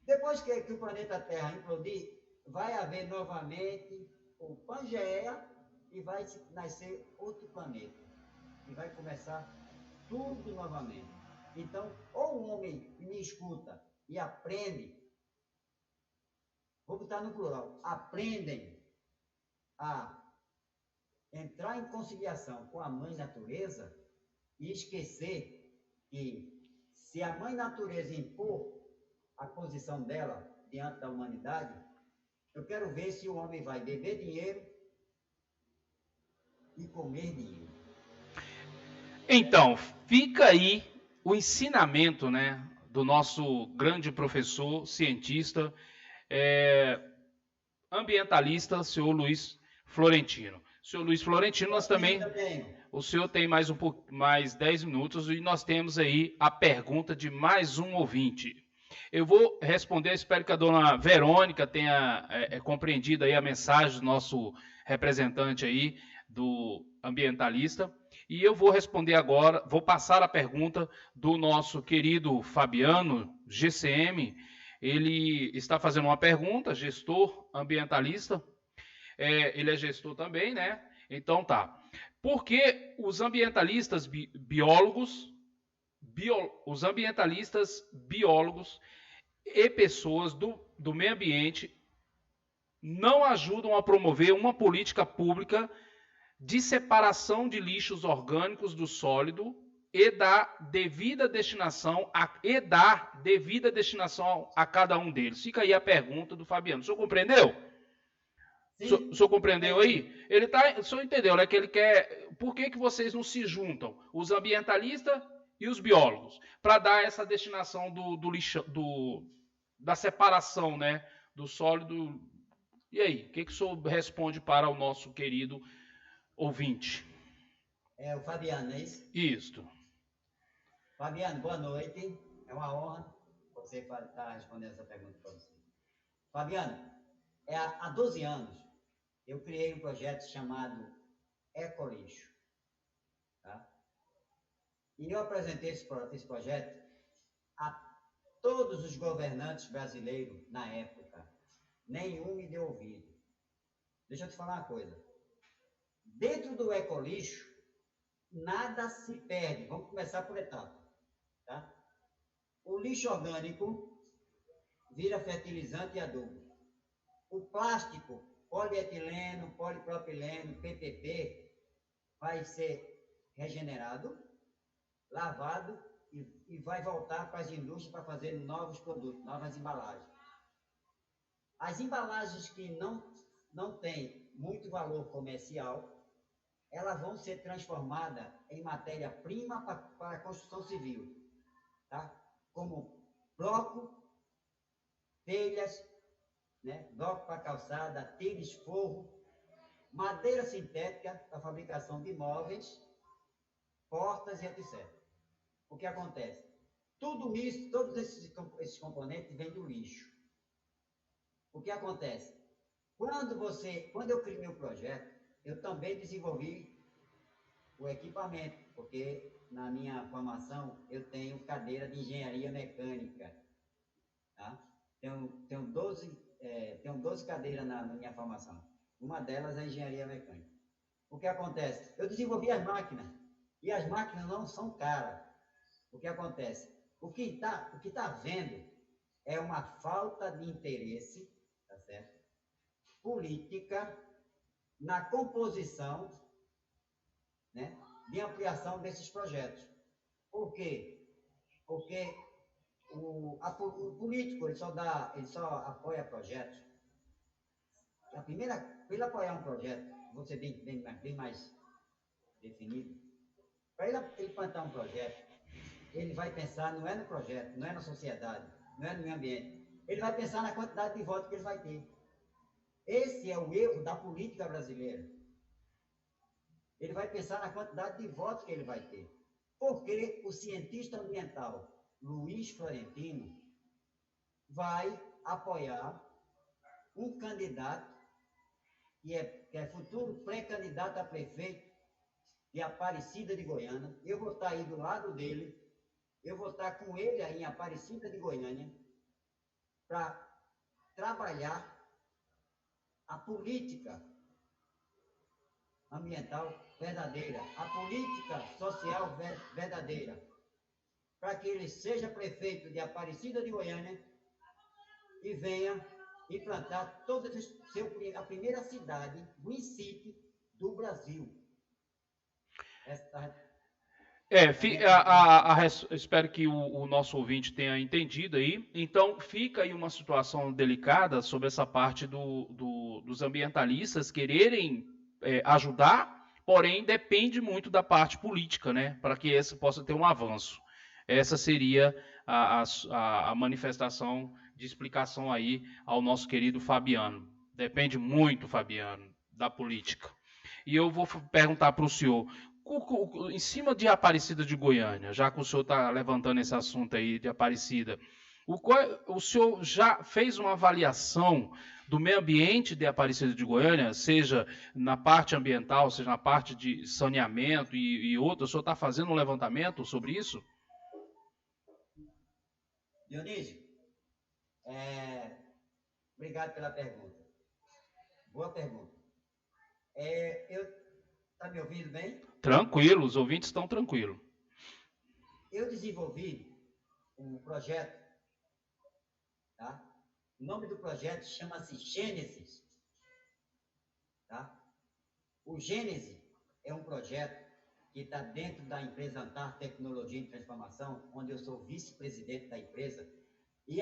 Depois que o planeta Terra implodir, vai haver novamente o Pangeia e vai nascer outro planeta. E vai começar tudo novamente. Então, ou o homem me escuta e aprende, vou botar no plural, aprendem a entrar em conciliação com a mãe natureza e esquecer que se a mãe natureza impor a posição dela diante da humanidade, eu quero ver se o homem vai beber dinheiro e comer dinheiro. Então, fica aí o ensinamento, né, do nosso grande professor, cientista, ambientalista, senhor Luiz Florentino. Senhor Luiz Florentino, nós também... O senhor tem mais 10 minutos e nós temos aí a pergunta de mais um ouvinte. Eu vou responder, espero que a dona Verônica tenha compreendido aí a mensagem do nosso representante aí, do ambientalista. E eu vou responder agora, vou passar a pergunta do nosso querido Fabiano, GCM. Ele está fazendo uma pergunta, gestor ambientalista. Ele é gestor também, né? Então tá. Por que os ambientalistas biólogos e pessoas do meio ambiente não ajudam a promover uma política pública de separação de lixos orgânicos do sólido e dar devida destinação a cada um deles? Fica aí a pergunta do Fabiano. O senhor compreendeu? O senhor compreendeu aí? O senhor entendeu, né? Que ele quer. Por que vocês não se juntam? Os ambientalistas e os biólogos, para dar essa destinação do lixo, da separação, né? Do sólido. E aí? O que o senhor responde para o nosso querido ouvinte? É o Fabiano, é isso? Isto. Fabiano, boa noite. É uma honra você estar respondendo essa pergunta para você. Fabiano, há 12 anos eu criei um projeto chamado Ecolixo. Tá? E eu apresentei esse projeto a todos os governantes brasileiros na época. Nenhum me deu ouvido. Deixa eu te falar uma coisa. Dentro do Ecolixo, nada se perde. Vamos começar por etapa. Tá? O lixo orgânico vira fertilizante e adubo. O plástico, polietileno, polipropileno, PPP, vai ser regenerado, lavado e vai voltar para as indústrias para fazer novos produtos, novas embalagens. As embalagens que não têm muito valor comercial, elas vão ser transformadas em matéria-prima para a construção civil, tá? Como bloco, telhas, né? Bloco para calçada, telhas, forro, madeira sintética para fabricação de móveis, portas e etc. O que acontece? Tudo isso, todos esses componentes vêm do lixo. O que acontece? Quando eu criei meu projeto, eu também desenvolvi o equipamento, porque na minha formação eu tenho cadeira de engenharia mecânica, tá? Tenho 12 cadeiras na minha formação. Uma delas é engenharia mecânica. O que acontece? Eu desenvolvi as máquinas, e as máquinas não são caras. O que acontece? O que tá vendo é uma falta de interesse, tá certo? Política na composição, né, de ampliação desses projetos. Por quê? Porque o político ele só apoia projetos. Para ele apoiar um projeto, vou ser bem mais definido, para ele plantar um projeto, ele vai pensar não é no projeto, não é na sociedade, não é no meio ambiente. Ele vai pensar na quantidade de votos que ele vai ter. Esse é o erro da política brasileira. Ele vai pensar na quantidade de votos que ele vai ter. Porque o cientista ambiental Luiz Florentino vai apoiar um candidato que é futuro pré-candidato a prefeito de Aparecida de Goiânia. Eu vou estar aí do lado dele, eu vou estar com ele aí em Aparecida de Goiânia para trabalhar a política ambiental verdadeira, a política social verdadeira, para que ele seja prefeito de Aparecida de Goiânia e venha implantar a primeira cidade, Green City, do Brasil. Espero que o nosso ouvinte tenha entendido aí. Então, fica aí uma situação delicada sobre essa parte dos ambientalistas quererem ajudar, porém depende muito da parte política, né? Para que esse possa ter um avanço. Essa seria a manifestação de explicação aí ao nosso querido Fabiano. Depende muito, Fabiano, da política. E eu vou perguntar para o senhor, em cima de Aparecida de Goiânia, já que o senhor está levantando esse assunto aí de Aparecida, o senhor já fez uma avaliação do meio ambiente de Aparecida de Goiânia, seja na parte ambiental, seja na parte de saneamento e outras? O senhor está fazendo um levantamento sobre isso? Dionísio, obrigado pela pergunta. Boa pergunta. Tá me ouvindo bem? Tranquilo, os ouvintes estão tranquilos. Eu desenvolvi um projeto, tá? O nome do projeto chama-se Gênesis, tá? O Gênesis é um projeto que está dentro da empresa Antar Tecnologia e Transformação, onde eu sou vice-presidente da empresa, e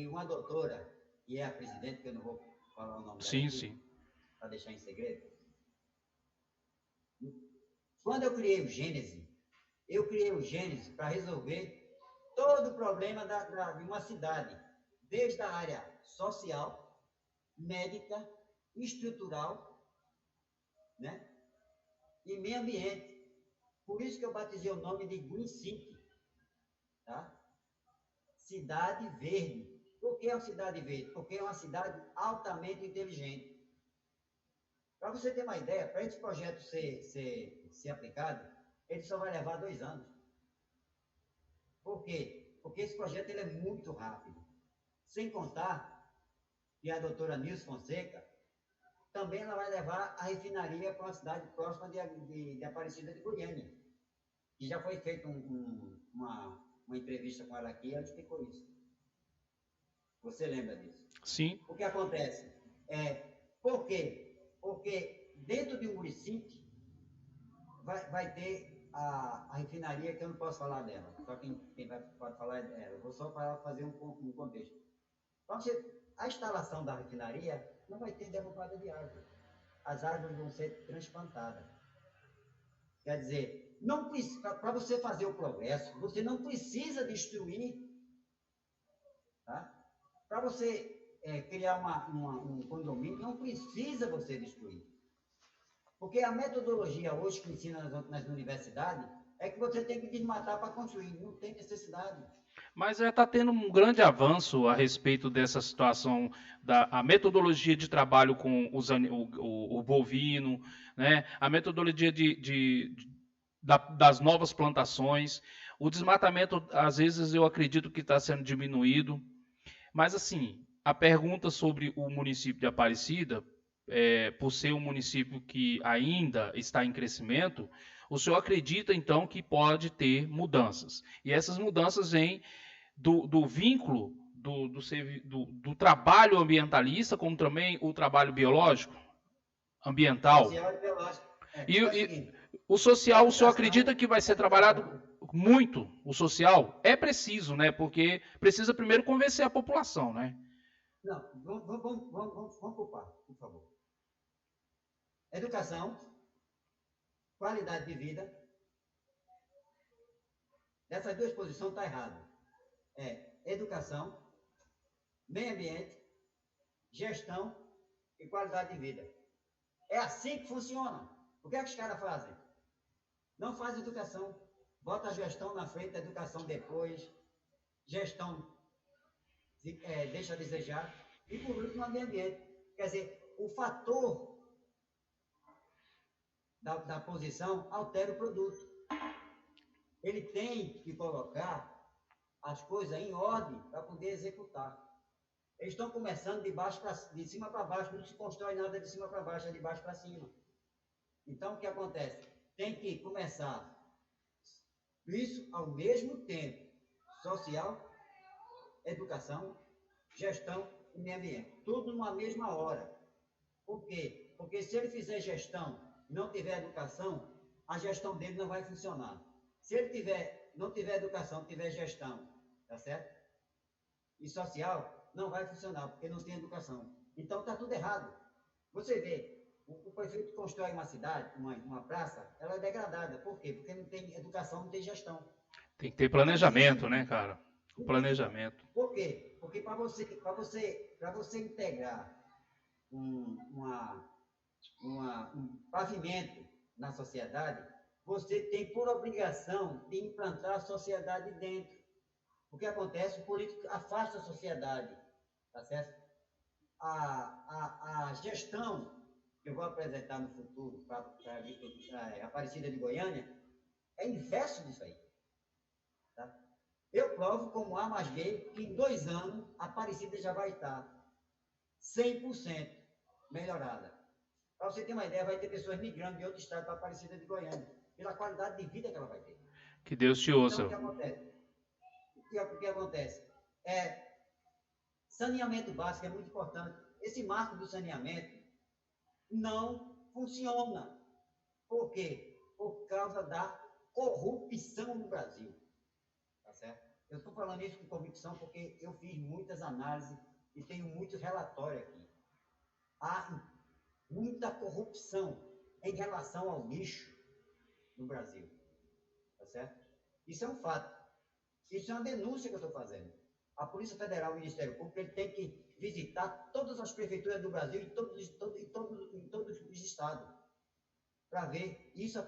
uma doutora, que é a presidente, que eu não vou falar o nome dela aqui, para deixar em segredo. Quando eu criei o Gênesis para resolver todo o problema de uma cidade, desde a área social, médica, estrutural, né? E meio ambiente. Por isso que eu batizei o nome de Green City, tá? Cidade verde. Por que é uma cidade verde? Porque é uma cidade altamente inteligente. Para você ter uma ideia, para esse projeto ser aplicado, ele só vai levar 2 anos. Por quê? Porque esse projeto ele é muito rápido. Sem contar que a doutora Nilce Fonseca também ela vai levar a refinaria para uma cidade próxima de Aparecida de Goiânia. E já foi feita uma entrevista com ela aqui, ela explicou isso. Você lembra disso? Sim. O que acontece? Por quê? Porque dentro de um município vai ter a refinaria, que eu não posso falar dela, só quem pode falar é dela. Eu vou só fazer um contexto. Então, a instalação da refinaria não vai ter derrubada de árvore. As árvores vão ser transplantadas. Quer dizer, para você fazer o progresso, você não precisa destruir. Tá? Para você criar um condomínio, não precisa você destruir. Porque a metodologia hoje que ensina nas universidades é que você tem que desmatar para construir. Não tem necessidade. Mas está tendo um grande avanço a respeito dessa situação da a metodologia de trabalho com o bovino, né? A metodologia das novas plantações. O desmatamento, às vezes, eu acredito que está sendo diminuído. Mas, assim, a pergunta sobre o município de Aparecida, por ser um município que ainda está em crescimento, o senhor acredita, então, que pode ter mudanças? E essas mudanças vêm do vínculo do trabalho ambientalista, como também o trabalho biológico, ambiental. Social e biológico. E o social, o senhor acredita que vai ser trabalhado muito, o social? É preciso, né? Porque precisa primeiro convencer a população, né? Não, vamos por favor. Educação, qualidade de vida. Essas duas posições estão erradas. Educação, meio ambiente, gestão e qualidade de vida. É assim que funciona. O que é que os caras fazem? Não faz educação. Bota a gestão na frente, a educação depois. Gestão deixa a desejar. E por último, o meio ambiente. Quer dizer, o fator da posição altera o produto. Ele tem que colocar as coisas em ordem para poder executar. Eles estão começando de cima para baixo, não se constrói nada de cima para baixo, é de baixo para cima. Então, o que acontece? Tem que começar isso ao mesmo tempo, social, educação, gestão e meio ambiente. Tudo numa mesma hora. Por quê? Porque se ele fizer gestão e não tiver educação, a gestão dele não vai funcionar. Se ele não tiver educação, tiver gestão, tá certo? E social, não vai funcionar, porque não tem educação. Então, está tudo errado. Você vê, o prefeito constrói uma cidade, uma praça, ela é degradada. Por quê? Porque não tem educação, não tem gestão. Tem que ter planejamento, né, cara? O planejamento. Por quê? Porque para você integrar um pavimento na sociedade, você tem por obrigação de implantar a sociedade dentro. O que acontece? O político afasta a sociedade, tá certo? A gestão que eu vou apresentar no futuro para a Aparecida de Goiânia é inverso disso aí. Tá? Eu provo como A mais B que em 2 anos a Aparecida já vai estar 100% melhorada. Para você ter uma ideia, vai ter pessoas migrando de outro estado para a Aparecida de Goiânia, pela qualidade de vida que ela vai ter. Que Deus te ouça. Então, o que acontece? Saneamento básico é muito importante. Esse marco do saneamento não funciona. Por quê? Por causa da corrupção no Brasil. Tá certo? Eu estou falando isso com convicção porque eu fiz muitas análises e tenho muitos relatórios aqui. Há muita corrupção em relação ao lixo no Brasil. Tá certo? Isso é um fato. Isso é uma denúncia que eu estou fazendo. A Polícia Federal e o Ministério Público ele tem que visitar todas as prefeituras do Brasil e todos os estados para ver isso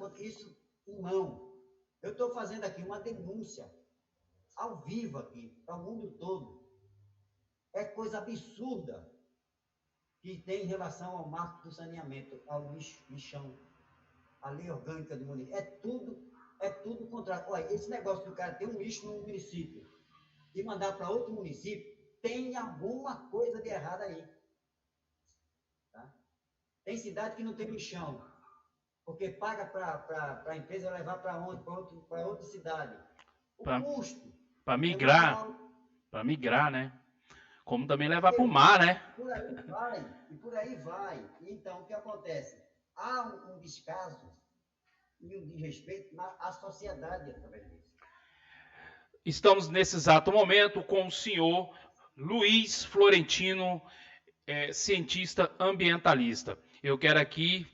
em mão. Eu estou fazendo aqui uma denúncia ao vivo aqui, para o mundo todo. É coisa absurda que tem em relação ao marco do saneamento, ao lixão, a lei orgânica do município. É tudo contrário. Olha, esse negócio do cara ter um lixo no município e mandar para outro município, tem alguma coisa de errado aí. Tá? Tem cidade que não tem lixão, porque paga para a empresa levar para onde? Para outra cidade. O custo. Para migrar. Para migrar, né? Como também levar para o mar, né? Por aí vai. Então, o que acontece? Há um descaso e um desrespeito à sociedade através disso. Estamos nesse exato momento com o senhor Luiz Florentino, cientista ambientalista. Eu quero aqui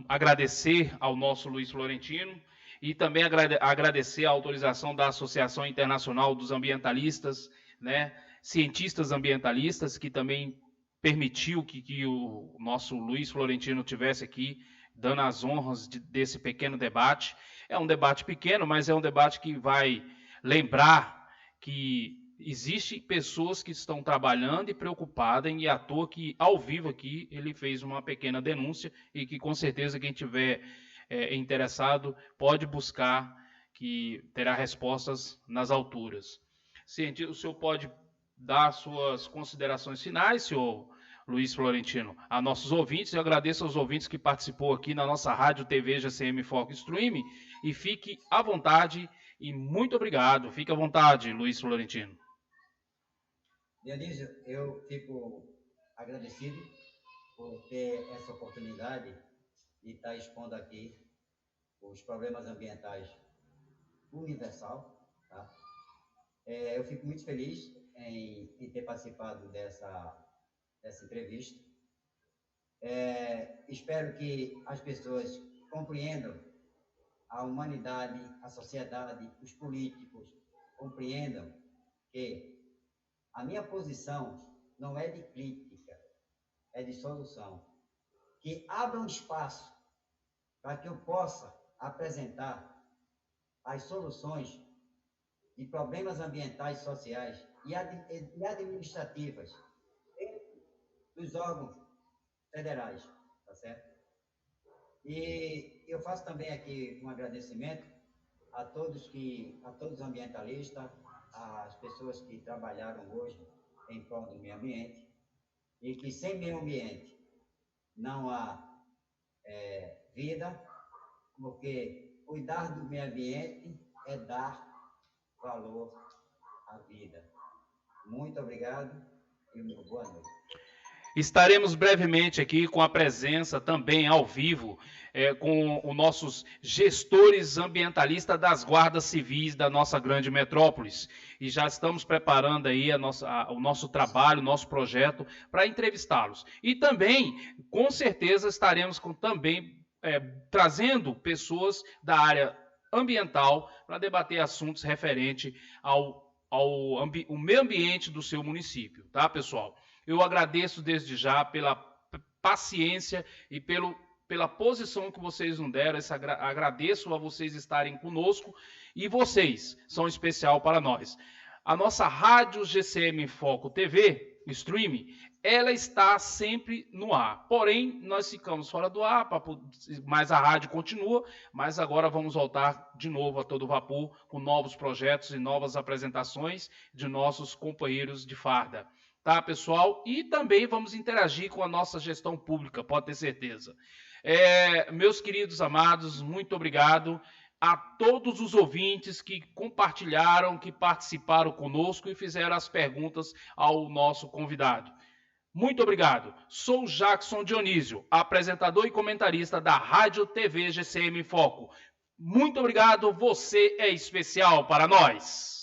agradecer ao nosso Luiz Florentino e também agradecer a autorização da Associação Internacional dos Ambientalistas, né, cientistas ambientalistas, que também permitiu que o nosso Luiz Florentino tivesse aqui, dando as honras desse pequeno debate. É um debate pequeno, mas é um debate que vai lembrar que existem pessoas que estão trabalhando e preocupadas, e à toa que, ao vivo aqui, ele fez uma pequena denúncia e que, com certeza, quem tiver interessado pode buscar, que terá respostas nas alturas. O senhor pode dar suas considerações finais, senhor Luiz Florentino, a nossos ouvintes. Eu agradeço aos ouvintes que participou aqui na nossa rádio TV GCM Foco Stream, e fique à vontade e muito obrigado. Fique à vontade, Luiz Florentino. Dionísio, eu fico agradecido por ter essa oportunidade de estar expondo aqui os problemas ambientais universal, tá? Eu fico muito feliz em ter participado dessa entrevista. Espero que as pessoas compreendam, a humanidade, a sociedade, os políticos compreendam que a minha posição não é de crítica, é de solução. Que abram espaço para que eu possa apresentar as soluções de problemas ambientais, sociais e administrativas dos órgãos federais, tá certo? E eu faço também aqui um agradecimento a todos os ambientalistas, às pessoas que trabalharam hoje em prol do meio ambiente, e que sem meio ambiente não há vida, porque cuidar do meio ambiente é dar valor à vida. Muito obrigado e uma boa noite. Estaremos brevemente aqui com a presença também ao vivo com os nossos gestores ambientalistas das guardas civis da nossa grande metrópolis. E já estamos preparando aí o nosso trabalho, o nosso projeto para entrevistá-los. E também, com certeza, estaremos trazendo pessoas da área ambiental para debater assuntos referentes ao meio ambiente do seu município, tá, pessoal? Eu agradeço desde já pela paciência e pela posição que vocês nos deram. Agradeço a vocês estarem conosco, e vocês são especial para nós. A nossa rádio GCM Foco TV, stream, ela está sempre no ar. Porém, nós ficamos fora do ar, mas a rádio continua. Mas agora vamos voltar de novo a todo vapor com novos projetos e novas apresentações de nossos companheiros de farda. Tá, pessoal? E também vamos interagir com a nossa gestão pública, pode ter certeza. Meus queridos amados, muito obrigado a todos os ouvintes que compartilharam, que participaram conosco e fizeram as perguntas ao nosso convidado. Muito obrigado. Sou Jackson Dionísio, apresentador e comentarista da Rádio TV GCM Foco. Muito obrigado, você é especial para nós.